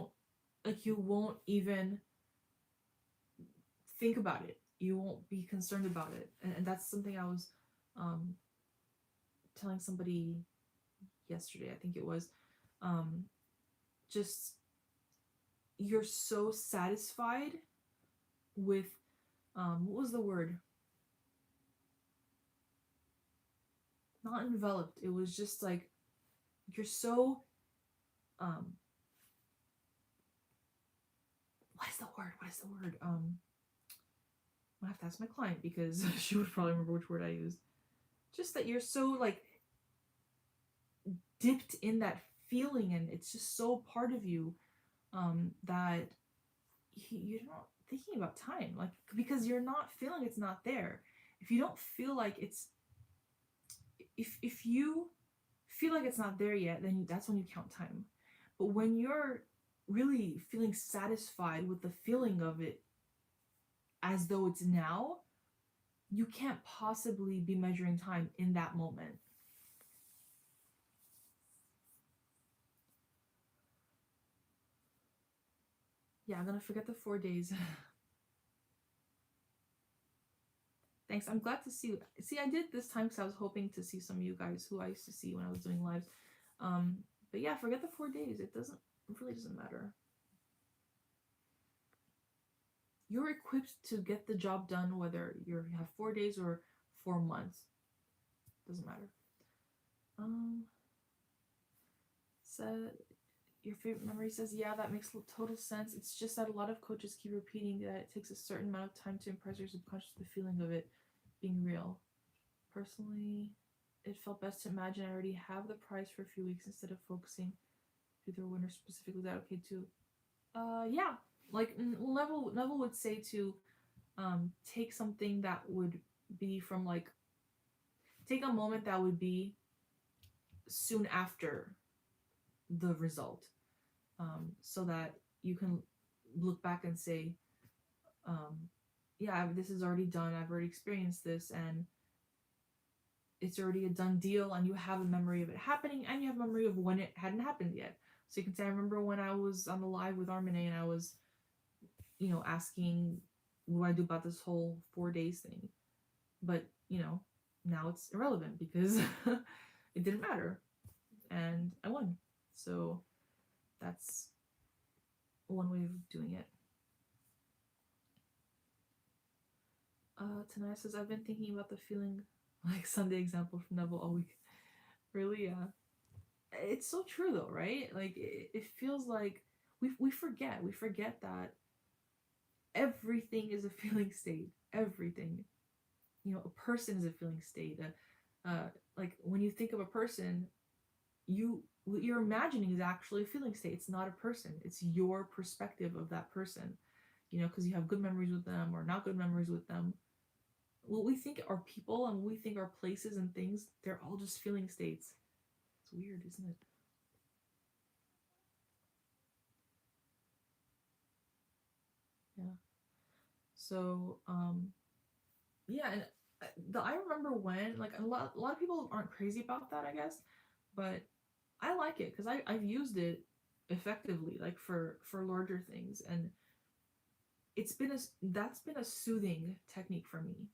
won't even think about it. You won't be concerned about it. And that's something I was telling somebody yesterday, I think it was. Just, you're so satisfied with, what was the word? Not enveloped. It was just like, you're so, what is the word? I have to ask my client because she would probably remember which word I used. Just that you're so like dipped in that feeling and it's just so part of you that you're not thinking about time, like, because you're not feeling it's not there. If you don't feel like it's, if you feel like it's not there yet, then that's when you count time. But when you're really feeling satisfied with the feeling of it as though it's now, you can't possibly be measuring time in that moment. Yeah, I'm gonna forget the 4 days. Thanks. I'm glad to see you. See, I did this time because I was hoping to see some of you guys who I used to see when I was doing lives. But yeah, forget the 4 days. It really doesn't matter. You're equipped to get the job done whether you have 4 days or 4 months. Doesn't matter. So your favorite memory says, yeah, that makes total sense. It's just that a lot of coaches keep repeating that it takes a certain amount of time to impress your subconscious with the feeling of it being real. Personally, it felt best to imagine I already have the prize for a few weeks instead of focusing to the winner specifically. Is that okay too? Yeah. Like Neville would say to take something that would be from like, take a moment that would be soon after the result, so that you can look back and say, yeah, this is already done, I've already experienced this, and it's already a done deal, and you have a memory of it happening, and you have a memory of when it hadn't happened yet. So you can say, I remember when I was on the live with Armine and I was, asking what do I do about this whole 4 days thing. But, now it's irrelevant because it didn't matter. And I won. So that's one way of doing it. Tanaya says, I've been thinking about the feeling like Sunday example from Neville all week. Really, yeah. It's so true though, right? Like it feels like we forget that everything is a feeling state. Everything, a person is a feeling state. Like when you think of a person, what you're imagining is actually a feeling state. It's not a person. It's your perspective of that person. Because you have good memories with them or not good memories with them. What we think are people and what we think are places and things, they're all just feeling states. It's weird, isn't it? Yeah. So, yeah, and I remember when, like, a lot of people aren't crazy about that, I guess, but I like it because I've used it effectively, like for larger things, and that's been a soothing technique for me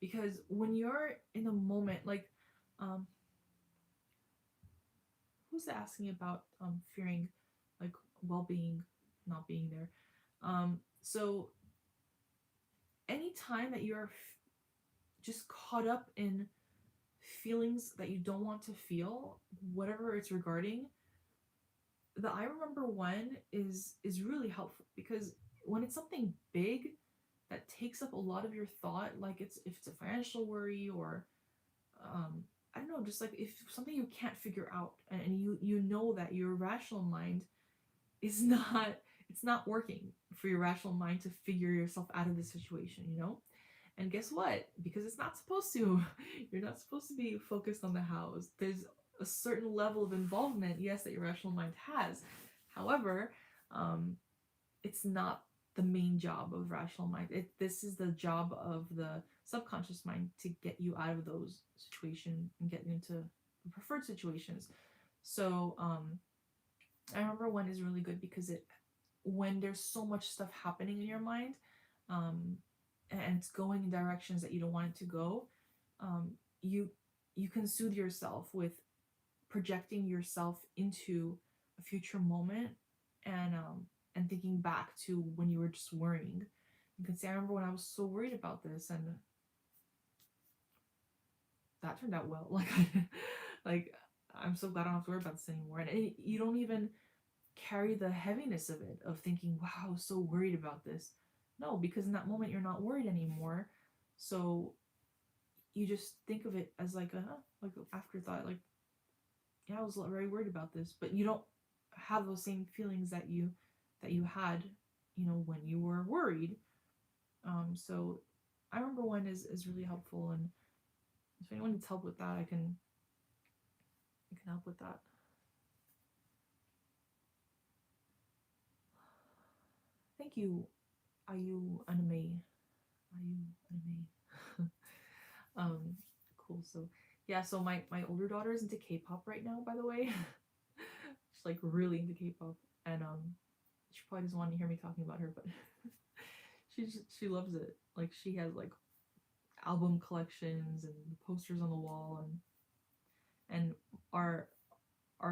because when you're in a moment, like, um, who's asking about fearing, like, well-being not being there, so anytime that you're just caught up in feelings that you don't want to feel, whatever it's regarding, the I remember when is really helpful because when it's something big that takes up a lot of your thought, like if it's a financial worry or I don't know, just like if something you can't figure out and you know that your rational mind is not it's not working for your rational mind to figure yourself out of the situation. And guess what? Because it's not supposed to. You're not supposed to be focused on the hows. There's a certain level of involvement, yes, that your rational mind has. However, um, it's not the main job of rational mind. This is the job of the subconscious mind to get you out of those situations and get you into preferred situations. So I remember one is really good because when there's so much stuff happening in your mind, um, and it's going in directions that you don't want it to go, um, you you can soothe yourself with projecting yourself into a future moment and thinking back to when you were just worrying. You can say, I remember when I was so worried about this, and that turned out well. Like I'm so glad I don't have to worry about this anymore. And you don't even carry the heaviness of it, of thinking, wow, I was so worried about this. No, because in that moment you're not worried anymore. So you just think of it as like an afterthought, like, yeah, I was very worried about this, but you don't have those same feelings that you had, when you were worried. So I remember one is really helpful, and if anyone needs help with that, I can help with that. Thank you, Ayu Anime. Ayu Anime. Cool. So yeah, so my older daughter is into K-pop right now, by the way. She's like really into K-pop, and she probably doesn't want to hear me talking about her, but she loves it. Like she has like album collections and posters on the wall, and our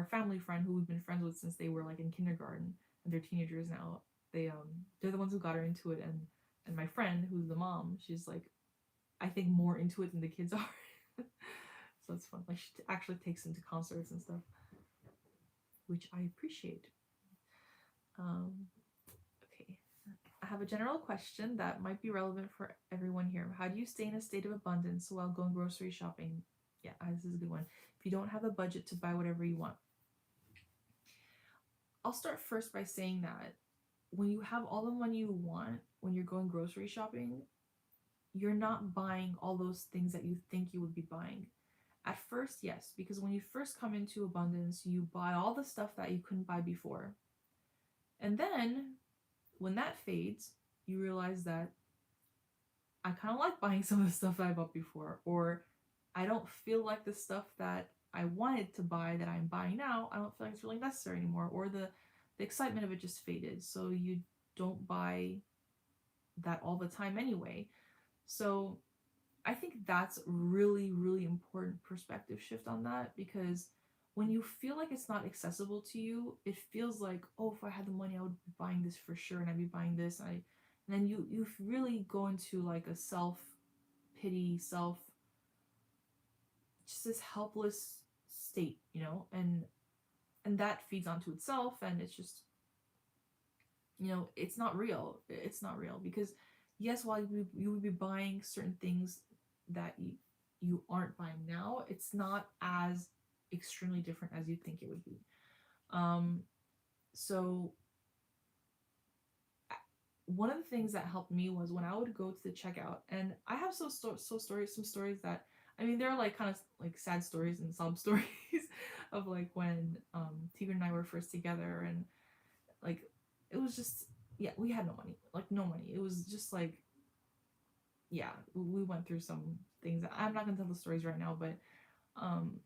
family friend who we've been friends with since they were like in kindergarten and they're teenagers now. They're the ones who got her into it, and my friend who's the mom, she's like, I think more into it than the kids are. So it's fun. Like she actually takes them to concerts and stuff, which I appreciate. Okay. I have a general question that might be relevant for everyone here. How do you stay in a state of abundance while going grocery shopping? Yeah, this is a good one. If you don't have a budget to buy whatever you want. I'll start first by saying that when you have all the money you want when you're going grocery shopping, you're not buying all those things that you think you would be buying. At first, yes, because when you first come into abundance, you buy all the stuff that you couldn't buy before. And then when that fades, you realize that I kind of like buying some of the stuff that I bought before, or I don't feel like the stuff that I wanted to buy that I'm buying now, I don't feel like it's really necessary anymore, or the excitement of it just faded. So you don't buy that all the time anyway. So I think that's really, really important perspective shift on that, because when you feel like it's not accessible to you, it feels like, oh, if I had the money, I would be buying this for sure, and I'd be buying this. And then you really go into like a self pity, self just this helpless state, you know, and that feeds onto itself, and it's just, you know, it's not real. It's not real because yes, while you would be buying certain things that you aren't buying now, it's not as extremely different as you think it would be. Um, so one of the things that helped me was when I would go to the checkout, and I have some stories that, I mean, they're like kind of like sad stories and sob stories of like when Tigger and I were first together, and like it was just, yeah, we had no money, like no money. It was just like, yeah, we went through some things. I'm not gonna tell the stories right now, but um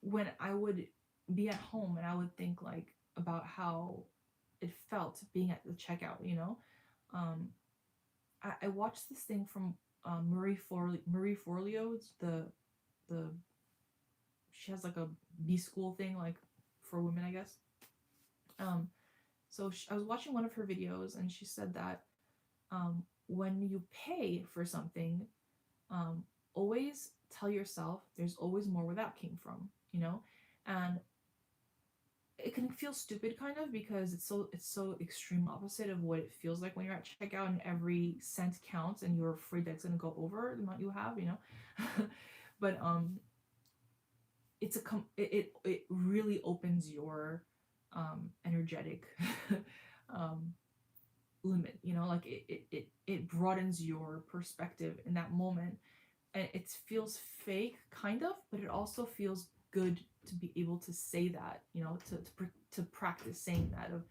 when I would be at home and I would think like about how it felt being at the checkout, you know, um, I watched this thing from Marie Forleo. It's the she has like a B school thing like for women, I guess. Um, I was watching one of her videos, and she said that when you pay for something, um, always tell yourself there's always more where that came from, you know, and it can feel stupid kind of because it's so extreme opposite of what it feels like when you're at checkout and every cent counts and you're afraid that it's going to go over the amount you have, you know. But it really opens your energetic um limit, you know, like it broadens your perspective in that moment, and it feels fake kind of, but it also feels good to be able to say that, you know, to practice saying that of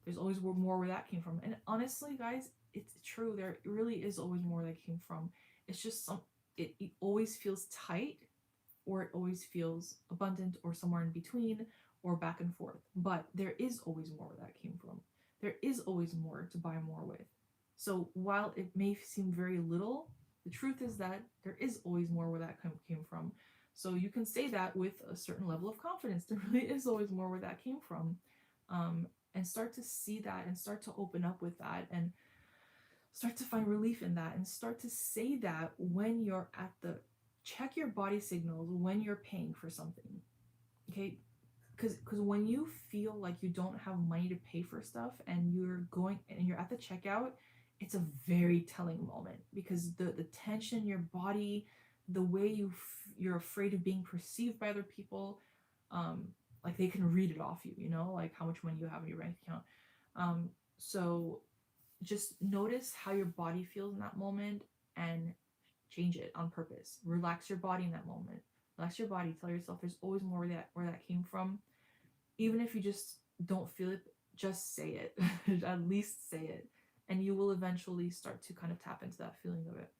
there's always more where that came from. And honestly guys, it's true, there really is always more that came from. It's just it always feels tight, or it always feels abundant, or somewhere in between, or back and forth, but there is always more where that came from. There is always more to buy more with. So while it may seem very little, the truth is that there is always more where that came from. So you can say that with a certain level of confidence. There really is always more where that came from. And start to see that, and start to open up with that, and start to find relief in that, and start to say that when you're at the check your body signals when you're paying for something. Okay, because when you feel like you don't have money to pay for stuff, and you're at the checkout, it's a very telling moment, because the tension in your body, the way you're afraid of being perceived by other people, like they can read it off you, you know, like how much money you have in your bank account. So just notice how your body feels in that moment, and change it on purpose. Relax your body in that moment. Relax your body. Tell yourself there's always more where that came from. Even if you just don't feel it, just say it. At least say it. And you will eventually start to kind of tap into that feeling of it.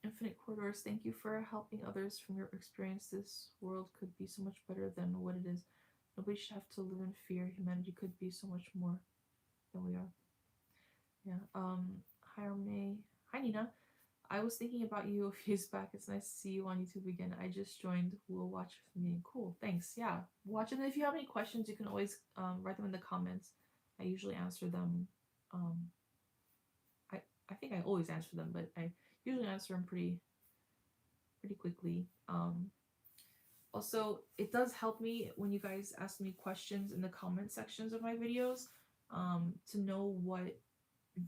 Infinite Corridors, thank you for helping others from your experience. This world could be so much better than what it is. Nobody should have to live in fear. Humanity could be so much more than we are. Yeah. Hi Renee. Hi Nina. I was thinking about you a few years back. It's nice to see you on YouTube again. I just joined. We'll watch with me. Cool. Thanks. Yeah. Watch it. And if you have any questions, you can always write them in the comments. I usually answer them. I think I always answer them, but I usually answer them pretty quickly. Also, it does help me when you guys ask me questions in the comment sections of my videos, to know what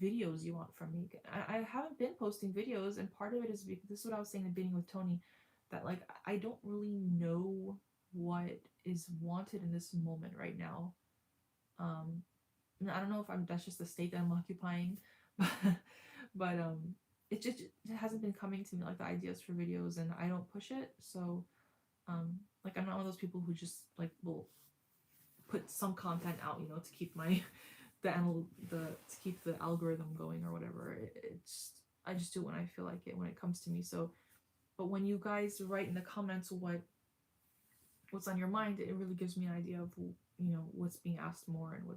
videos you want from me. I haven't been posting videos, and part of it is because this is what I was saying in the beginning with Tony, that like I don't really know what is wanted in this moment right now. And I don't know if that's just the state that I'm occupying, but it hasn't been coming to me, like the ideas for videos, and I don't push it. So like I'm not one of those people who just like will put some content out, you know, to keep my to keep the algorithm going or whatever. I just do it when I feel like it, when it comes to me. So, but when you guys write in the comments what's on your mind, it really gives me an idea of, you know, what's being asked more, and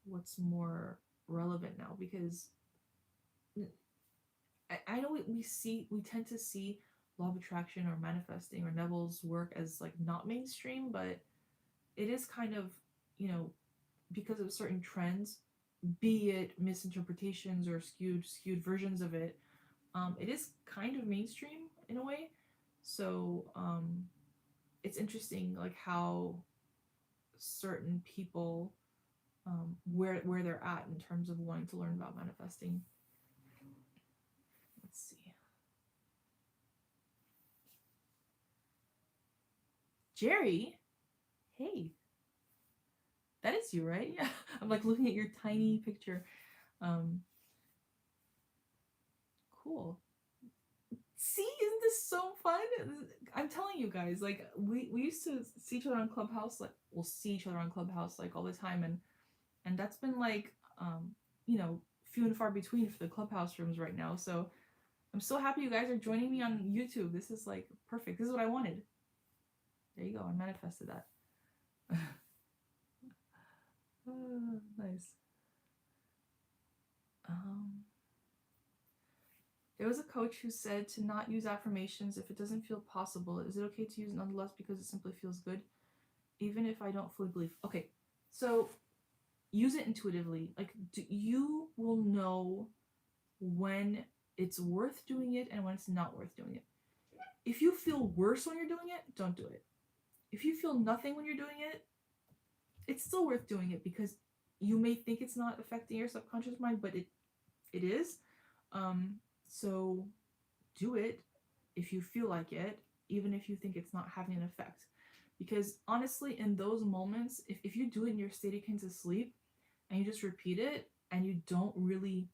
what's more relevant now, because I know we tend to see law of attraction or manifesting or Neville's work as like not mainstream, but it is kind of, you know, because of certain trends, be it misinterpretations or skewed versions of it, it is kind of mainstream in a way. So it's interesting like how certain people where they're at in terms of wanting to learn about manifesting. Let's see. Jerry, hey, that is you, right? Yeah. I'm like looking at your tiny picture. Cool. See, isn't this so fun? I'm telling you guys, like we used to see each other on Clubhouse, like we'll see each other on Clubhouse like all the time, and that's been like you know, few and far between for the Clubhouse rooms right now. So I'm so happy you guys are joining me on YouTube. This is like perfect. This is what I wanted. There you go. I manifested that. Nice. There was a coach who said to not use affirmations if it doesn't feel possible. Is it okay to use it nonetheless because it simply feels good, even if I don't fully believe? Okay, so use it intuitively. Like you will know when it's worth doing it and when it's not worth doing it. If you feel worse when you're doing it, don't do it. If you feel nothing when you're doing it, it's still worth doing it because you may think it's not affecting your subconscious mind, but it is. So do it if you feel like it, even if you think it's not having an effect. Because honestly, in those moments, if you do it in your state akin to sleep and you just repeat it and you don't really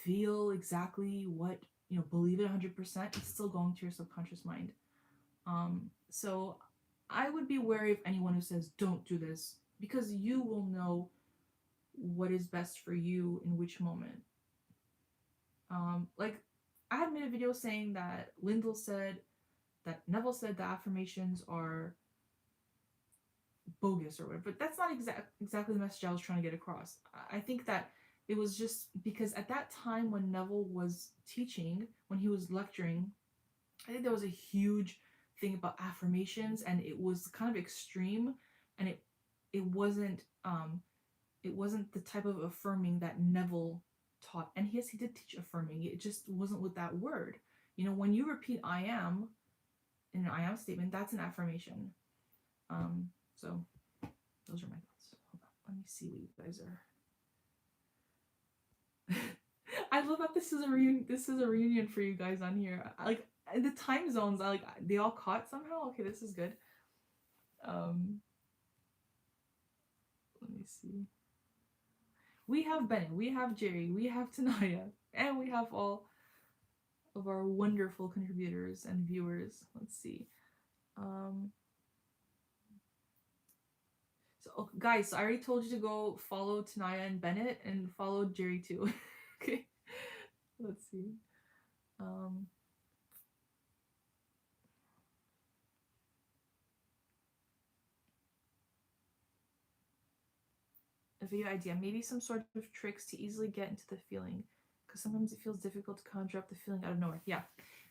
feel exactly what, you know, believe it 100%, it's still going to your subconscious mind. So I would be wary of anyone who says don't do this, because you will know what is best for you in which moment. Like I had made a video saying that Neville said the affirmations are bogus or whatever, but that's not exactly the message I was trying to get across. I think that it was just because at that time when Neville was teaching, when he was lecturing, I think there was a huge thing about affirmations, and it was kind of extreme, and it wasn't the type of affirming that Neville taught. And yes, he did teach affirming. It just wasn't with that word. You know, when you repeat "I am" in an "I am" statement, that's an affirmation. So those are my thoughts. Hold on, let me see what you guys are. I love that this is a reunion. This is a reunion for you guys on here. Like the time zones, they all caught somehow. Okay, this is good. Let me see. We have Bennett, we have Jerry, we have Tanaya, and we have all of our wonderful contributors and viewers. Let's see. So guys, I already told you to go follow Tanaya and Bennett and follow Jerry too. Okay. Let's see. A video idea, maybe some sort of tricks to easily get into the feeling, because sometimes it feels difficult to conjure up the feeling out of nowhere. Yeah,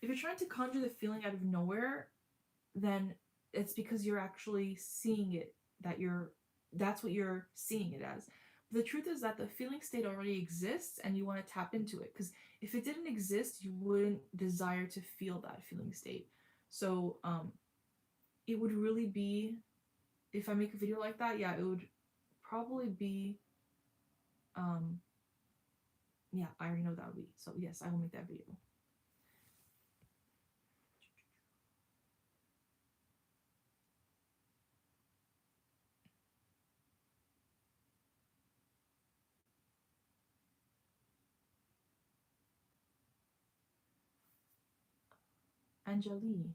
if you're trying to conjure the feeling out of nowhere, then it's because you're actually seeing it, that's what you're seeing it as. But the truth is that the feeling state already exists and you want to tap into it, because if it didn't exist, you wouldn't desire to feel that feeling state. So it would really be, if I make a video like that, yeah, it would probably be yeah, I already know that would be. So yes, I will make that video. Anjali.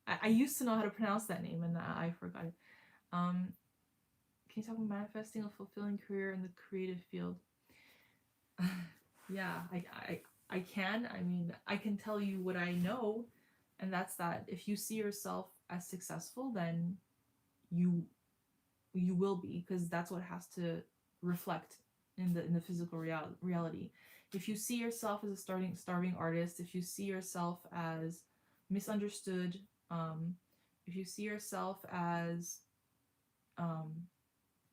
I used to know how to pronounce that name and I forgot it. Can you talk about manifesting a fulfilling career in the creative field? Yeah, I can. I mean, I can tell you what I know, and that's that if you see yourself as successful, then you will be, because that's what has to reflect in the physical reality. If you see yourself as a starving artist, if you see yourself as misunderstood, if you see yourself as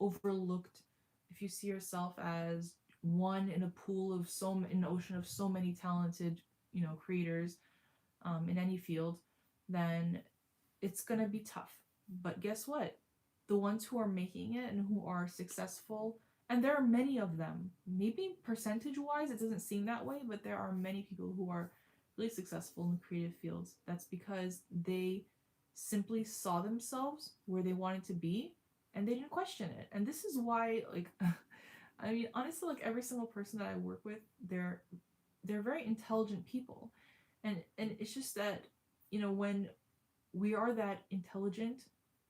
overlooked, if you see yourself as one in a pool of in an ocean of so many talented, creators, in any field, then it's gonna be tough. But guess what? The ones who are making it and who are successful, and there are many of them, maybe percentage wise it doesn't seem that way, but there are many people who are really successful in the creative fields. That's because they simply saw themselves where they wanted to be and they didn't question it. And this is why, like, I mean, honestly, like every single person that I work with, they're very intelligent people. And it's just that, when we are that intelligent,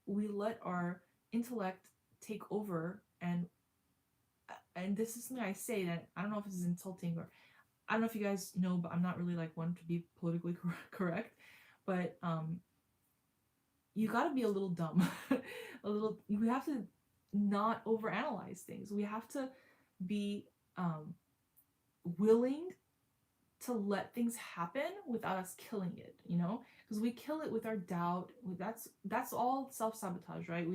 we let our intellect take over. And this is something I say that I don't know if this is insulting, or I don't know if you guys know, but I'm not really like one to be politically correct, but you got to be a little dumb. We have to not overanalyze things. We have to be willing to let things happen without us killing it, because we kill it with our doubt. That's all self-sabotage, right?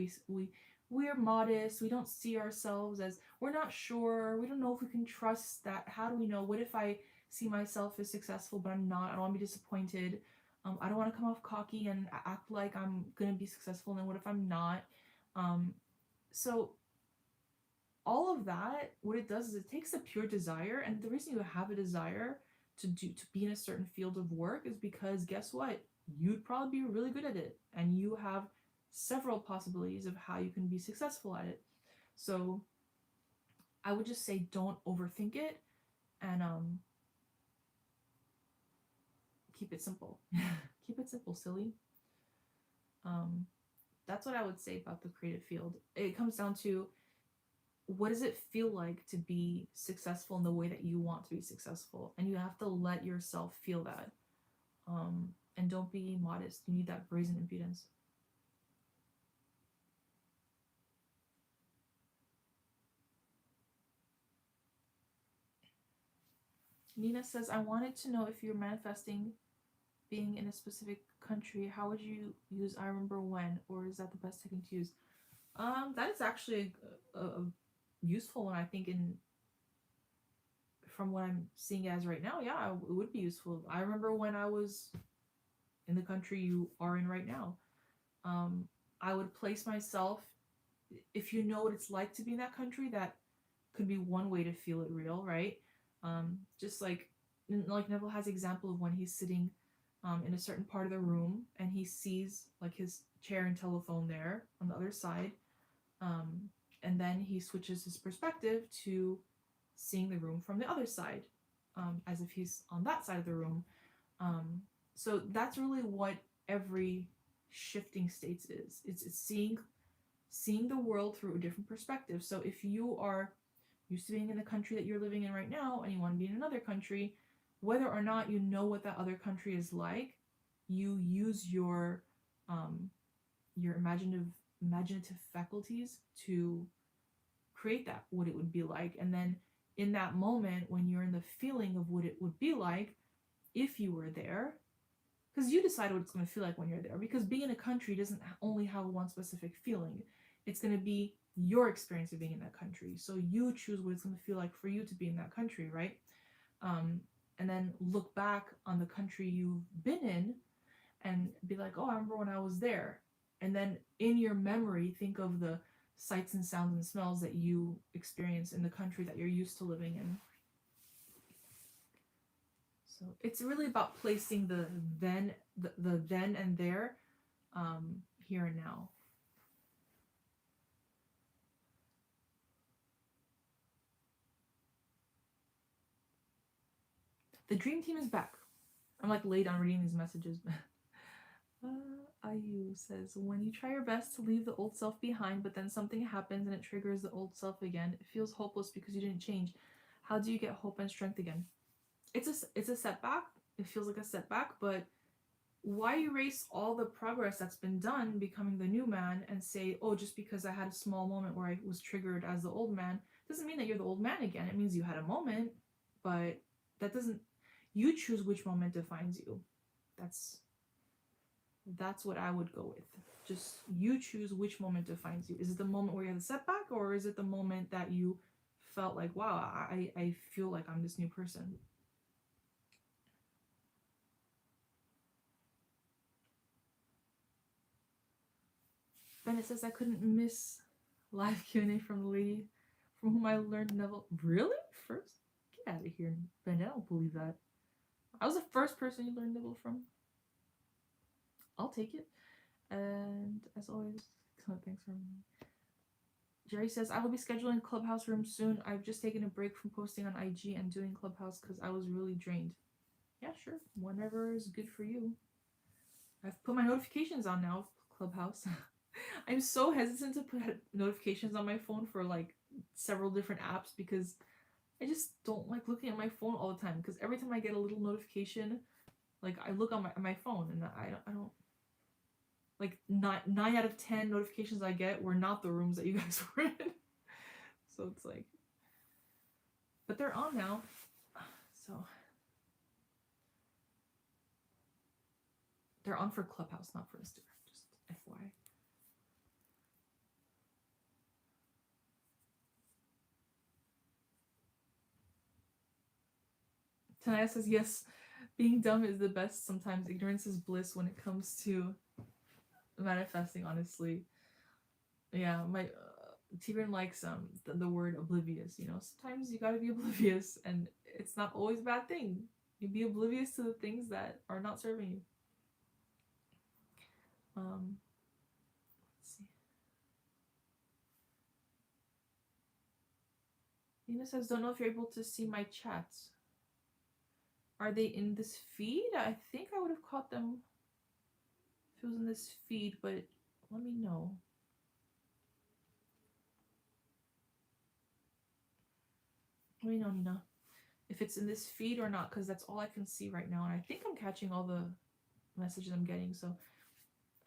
We're modest. We don't see ourselves as, we're not sure. We don't know if we can trust that. How do we know? What if I see myself as successful, but I'm not? I don't want to be disappointed. I don't want to come off cocky and act like I'm going to be successful. And then what if I'm not? So all of that, what it does is it takes a pure desire. And the reason you have a desire to be in a certain field of work is because guess what? You'd probably be really good at it. And you have several possibilities of how you can be successful at it. So I would just say don't overthink it, and keep it simple. Keep it simple, silly. That's what I would say about the creative field. It comes down to, what does it feel like to be successful in the way that you want to be successful? And you have to let yourself feel that. And don't be modest. You need that brazen impudence. Nina says, I wanted to know, if you're manifesting being in a specific country, how would you use I remember when, or is that the best technique to use? That is actually a useful one, I think, from what I'm seeing as right now. Yeah, it would be useful. I remember when I was in the country you are in right now. I would place myself, if you know what it's like to be in that country, that could be one way to feel it real, right? Just like Neville has example of when he's sitting in a certain part of the room and he sees like his chair and telephone there on the other side, and then he switches his perspective to seeing the room from the other side, as if he's on that side of the room. So that's really what every shifting states is. It's seeing the world through a different perspective. So if you are used to being in the country that you're living in right now and you want to be in another country, whether or not you know what that other country is like, you use your imaginative faculties to create that, what it would be like. And then in that moment, when you're in the feeling of what it would be like if you were there, because you decide what it's going to feel like when you're there, because being in a country doesn't only have one specific feeling. It's going to be your experience of being in that country. So you choose what it's going to feel like for you to be in that country, right? And then look back on the country you've been in and be like, oh, I remember when I was there. And then in your memory, think of the sights and sounds and smells that you experience in the country that you're used to living in. So it's really about placing the then and there, here and now. The dream team is back. I'm like late on reading these messages. Ayu says, when you try your best to leave the old self behind, but then something happens and it triggers the old self again, it feels hopeless because you didn't change. How do you get hope and strength again? It's a setback. It feels like a setback, but why erase all the progress that's been done becoming the new man and say, oh, just because I had a small moment where I was triggered as the old man doesn't mean that you're the old man again. It means you had a moment, but that doesn't, you choose which moment defines you. That's what I would go with. just you choose which moment defines you. Is it the moment where you have the setback, or is it the moment that you felt like, wow, I feel like I'm this new person? Then it says I couldn't miss live Q&A from the lady from whom I learned Neville. Really? First? Get out of here, Ben. I don't believe that. I was the first person you learned Neville from. I'll take it. And as always, thanks for me. Jerry says, I will be scheduling Clubhouse room soon. I've just taken a break from posting on IG and doing Clubhouse because I was really drained. Yeah, sure. Whenever is good for you. I've put my notifications on now, Clubhouse. I'm so hesitant to put notifications on my phone for like several different apps because I just don't like looking at my phone all the time, because every time I get a little notification, like I look on my phone and I don't like 9 out of 10 notifications I get were not the rooms that you guys were in. So it's like, but they're on now. So they're on for Clubhouse, not for Instagram, just FYI. Tanaya says, yes, being dumb is the best. Sometimes ignorance is bliss when it comes to manifesting, honestly. Yeah, my T-Burn likes the word oblivious. You know, sometimes you gotta be oblivious, and it's not always a bad thing. You be oblivious to the things that are not serving you. Let's see. Nina says, don't know if you're able to see my chats. Are they in this feed? I think I would have caught them if it was in this feed, but let me know. Let me know, Nina, if it's in this feed or not, because that's all I can see right now, and I think I'm catching all the messages I'm getting. So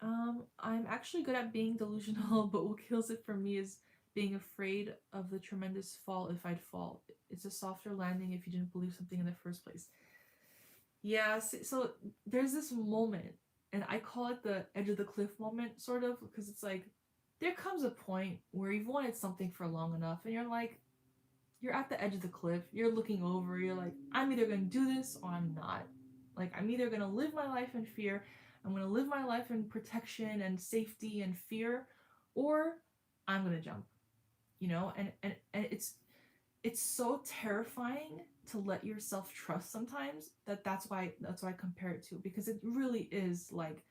I'm actually good at being delusional, but what kills it for me is being afraid of the tremendous fall if I'd fall. It's a softer landing if you didn't believe something in the first place. Yeah, so there's this moment, and I call it the edge of the cliff moment, sort of, because it's like, there comes a point where you've wanted something for long enough, and you're like, you're at the edge of the cliff, you're looking over, you're like, I'm either going to do this or I'm not. Like, I'm either going to live my life in fear, I'm going to live my life in protection and safety and fear, or I'm going to jump, you know? And it's so terrifying to let yourself trust sometimes that's why I compare it to, because it really is like,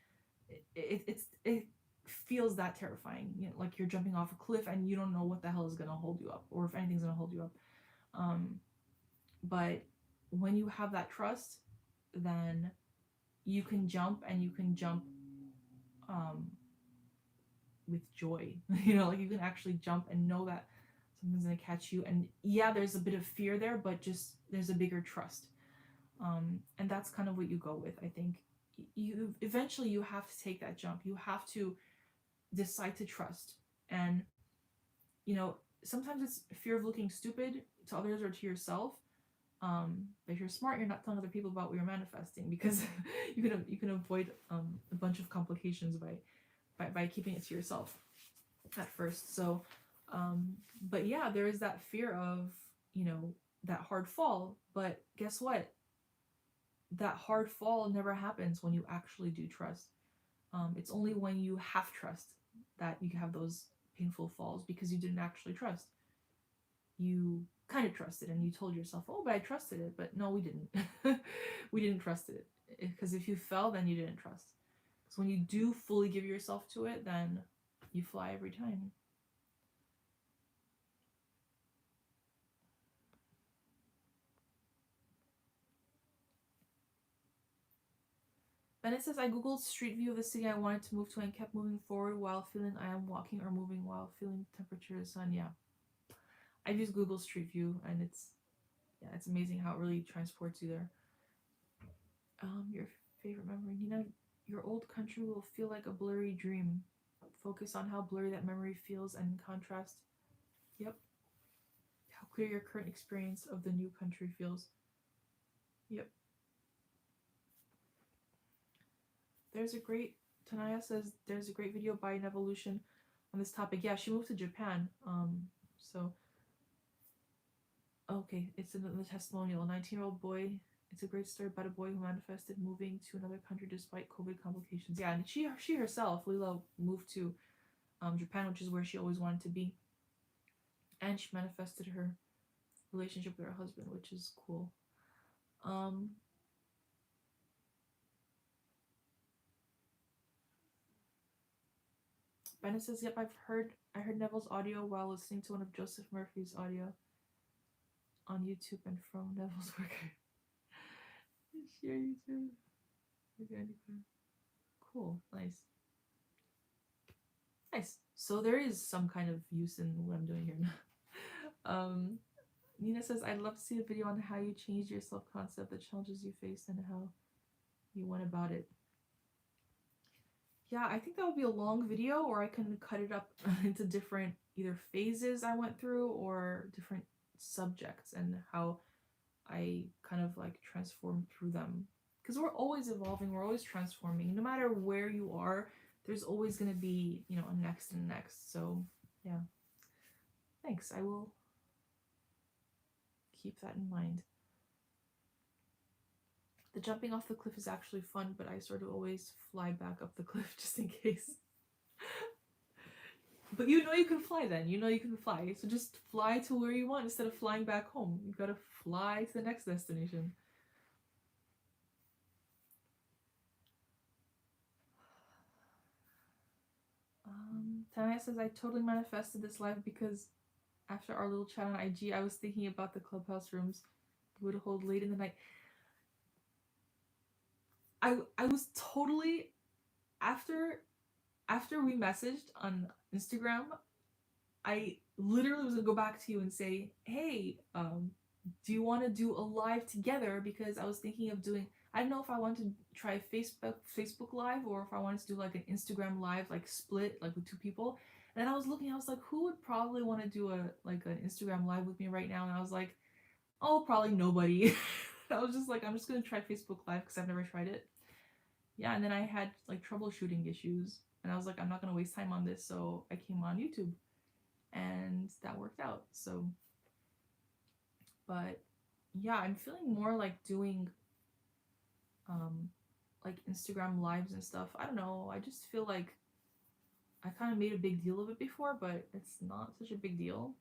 it feels that terrifying, you know, like you're jumping off a cliff and you don't know what the hell is going to hold you up, or if anything's going to hold you up. But when you have that trust, then you can jump, and you can jump with joy. You know, like you can actually jump and know that something's gonna catch you, and yeah, there's a bit of fear there, but just there's a bigger trust. And that's kind of what you go with. I think you eventually you have to take that jump. You have to decide to trust. And you know, sometimes it's fear of looking stupid to others or to yourself. But if you're smart, you're not telling other people about what you're manifesting, because you can avoid a bunch of complications by keeping it to yourself at first. So but yeah, there is that fear of, you know, that hard fall, but guess what, that hard fall never happens when you actually do trust. It's only when you half trust that you have those painful falls, because you didn't actually trust. You kind of trusted, and you told yourself, oh, but I trusted it. But no, we didn't. We didn't trust it, because if you fell, then you didn't trust. So when you do fully give yourself to it, then you fly every time. Bennett says, I googled street view of the city I wanted to move to and kept moving forward while feeling I am walking, or moving while feeling temperature of sun. Yeah, I've used Google Street View, and it's amazing how it really transports you there. Your favorite memory, Nina? Your old country will feel like a blurry dream. Focus on how blurry that memory feels, and in contrast, yep, how clear your current experience of the new country feels. Yep. There's a great Tanaya says there's a great video by Nevolution on this topic. Yeah, she moved to Japan. So okay, it's in the testimonial. A 19-year-old boy. It's a great story about a boy who manifested moving to another country despite COVID complications. Yeah, and she herself, Lila, moved to Japan, which is where she always wanted to be, and she manifested her relationship with her husband, which is cool. Bennett says, yep, I heard Neville's audio while listening to one of Joseph Murphy's audio on YouTube and from Neville's work. Share YouTube. Cool, nice. Nice. So there is some kind of use in what I'm doing here. Nina says, I'd love to see a video on how you changed your self-concept, the challenges you faced, and how you went about it. Yeah, I think that would be a long video, or I can cut it up into different either phases I went through or different subjects and how I kind of like transformed through them. Because we're always evolving, we're always transforming. No matter where you are, there's always going to be, you know, a next and next. So, yeah. Thanks. I will keep that in mind. The jumping off the cliff is actually fun, but I sort of always fly back up the cliff just in case. But you know you can fly then. You know you can fly. So just fly to where you want instead of flying back home. You've got to fly to the next destination. Tania says, I totally manifested this life because after our little chat on IG, I was thinking about the clubhouse rooms you would hold late in the night. I was totally, after we messaged on Instagram, I literally was gonna go back to you and say, hey, do you want to do a live together? Because I was thinking of doing, I don't know if I want to try Facebook live or if I wanted to do like an Instagram live, like split, like with two people. And I was looking, I was like, who would probably want to do an Instagram live with me right now? And I was like, oh, probably nobody. I was just like, I'm just gonna try Facebook live because I've never tried it. Yeah, and then I had like troubleshooting issues, and I was like, I'm not gonna waste time on this, so I came on YouTube, and that worked out. So, but yeah, I'm feeling more like doing like Instagram lives and stuff. I don't know, I just feel like I kind of made a big deal of it before, but it's not such a big deal.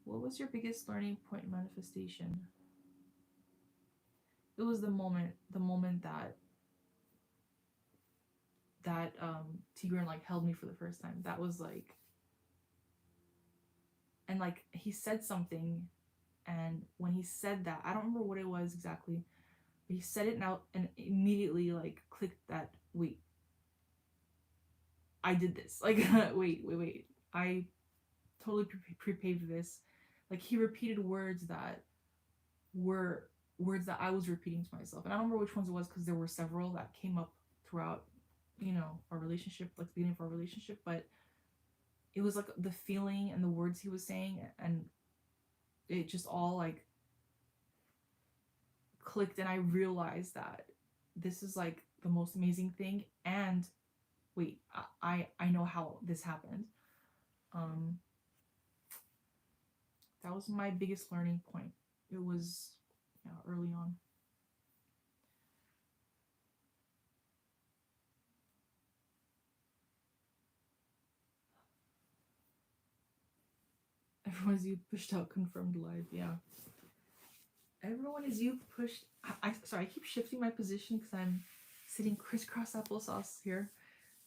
What was your biggest learning point in manifestation? It was the moment that Tigran like held me for the first time. That was like, and like he said something, and when he said that, I don't remember what it was exactly, but he said it now and immediately like clicked that, wait, I did this. Like wait, I totally pre-paved this. Like he repeated words that were words that I was repeating to myself, and I don't remember which ones it was because there were several that came up throughout, you know, our relationship, like the beginning of our relationship. But it was like the feeling and the words he was saying, and it just all like clicked, and I realized that this is like the most amazing thing. And wait, I know how this happened. That was my biggest learning point. It was early on. Everyone is you pushed out confirmed live. Yeah. Everyone is you pushed. Sorry, I keep shifting my position because I'm sitting crisscross applesauce here,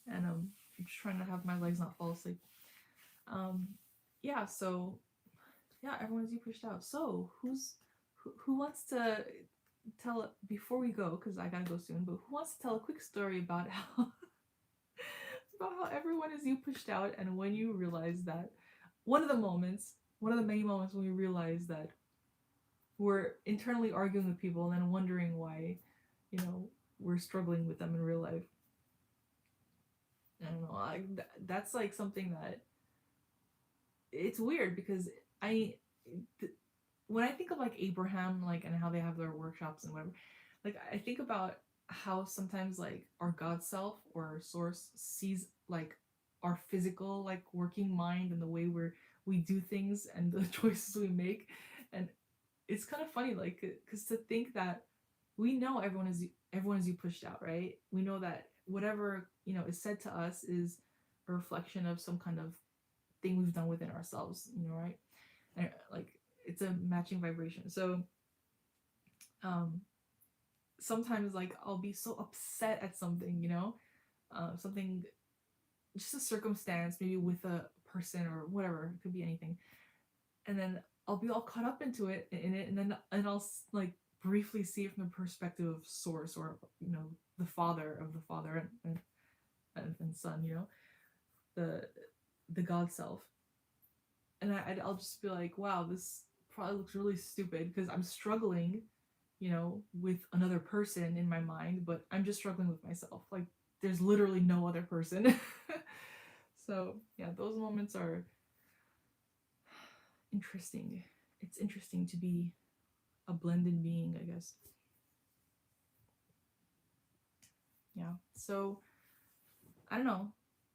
and I'm just trying to have my legs not fall asleep. Yeah. So, yeah, everyone is you pushed out. So who wants to tell before we go? Because I gotta go soon. But who wants to tell a quick story about how everyone is you pushed out, and when you realize that one of the many moments when we realize that we're internally arguing with people and then wondering why, you know, we're struggling with them in real life. I don't know. That's like something that it's weird because when I think of like Abraham, like, and how they have their workshops and whatever, like I think about how sometimes like our God self or our source sees like our physical like working mind and the way we do things and the choices we make. And it's kind of funny, like, because to think that we know everyone is you pushed out, right? We know that whatever is said to us is a reflection of some kind of thing we've done within ourselves, right? And like it's a matching vibration. So um sometimes like I'll be so upset at something, something, just a circumstance, maybe with a person or whatever, it could be anything, and then I'll be all caught up into it in it, and I'll like briefly see it from the perspective of source, or the father of the father and son, the God self, and I'll just be like, wow, this probably looks really stupid because I'm struggling, with another person in my mind, but I'm just struggling with myself. Like there's literally no other person. So yeah, those moments are interesting. It's interesting to be a blended being, I guess. Yeah. So I don't know.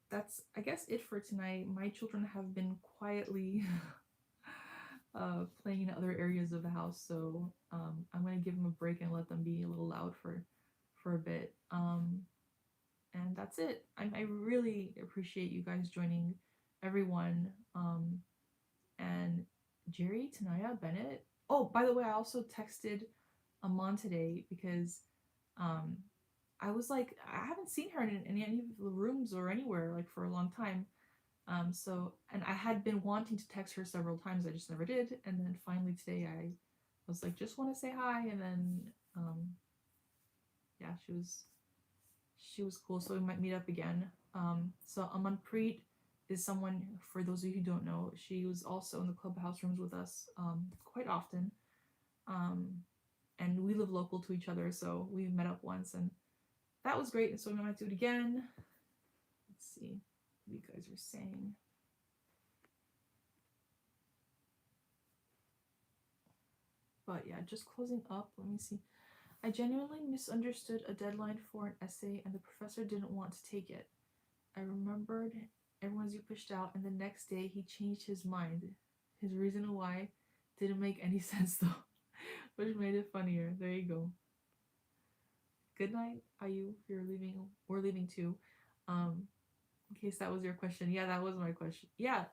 That's, I guess, it for tonight. My children have been quietly playing in other areas of the house, so I'm gonna give them a break and let them be a little loud for a bit. And that's it. I really appreciate you guys joining, everyone. And Jerry, Tanaya, Bennett. Oh, by the way, I also texted Amon today because um, I was like, I haven't seen her in any of the rooms or anywhere like for a long time. So, and I had been wanting to text her several times, I just never did. And then finally today, I was like, just want to say hi. And then, yeah, she was cool. So we might meet up again. So Amanpreet is someone, for those of you who don't know, she was also in the clubhouse rooms with us quite often. And we live local to each other, so we met up once, and that was great. And so we might do it again. Let's see what you guys are saying. But yeah, just closing up. Let me see. I genuinely misunderstood a deadline for an essay, and the professor didn't want to take it. I remembered everyone's you pushed out, and the next day he changed his mind. His reason why didn't make any sense though, which made it funnier. There you go. Good night, Ayu. If you're leaving, we're leaving too. In case that was your question. Yeah, that was my question. Yeah,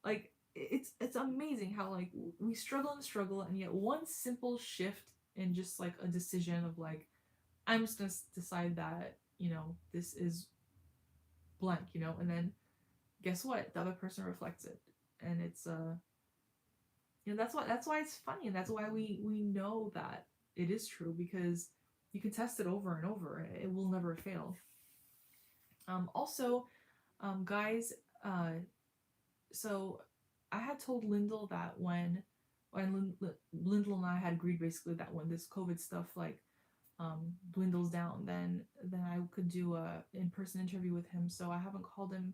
like it's amazing how like we struggle and struggle, and yet one simple shift in just like a decision of like, I'm just gonna decide that this is blank, and then guess what, the other person reflects it, and it's that's why it's funny, and that's why we know that it is true, because you can test it over and over, it will never fail. Also, guys, so I had told Lyndall that when Lyndall and I had agreed basically that when this COVID stuff like dwindles down, then I could do a in-person interview with him. So I haven't called him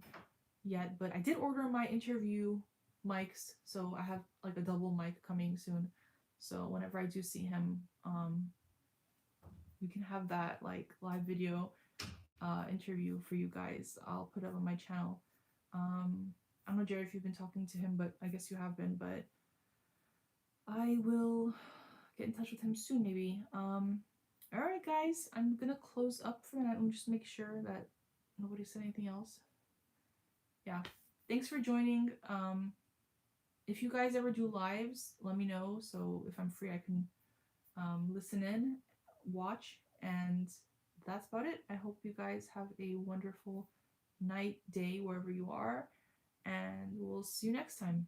yet, but I did order my interview mics, so I have like a double mic coming soon. So whenever I do see him, we can have that like live video interview for you guys. I'll put it on my channel. I don't know, Jerry, if you've been talking to him, but I guess you have been. But I will get in touch with him soon, maybe. All right, guys, I'm gonna close up for that and just make sure that nobody said anything else. Yeah, thanks for joining. If you guys ever do lives, let me know. So if I'm free, I can listen in, watch, and that's about it. I hope you guys have a wonderful night, day, wherever you are, and we'll see you next time.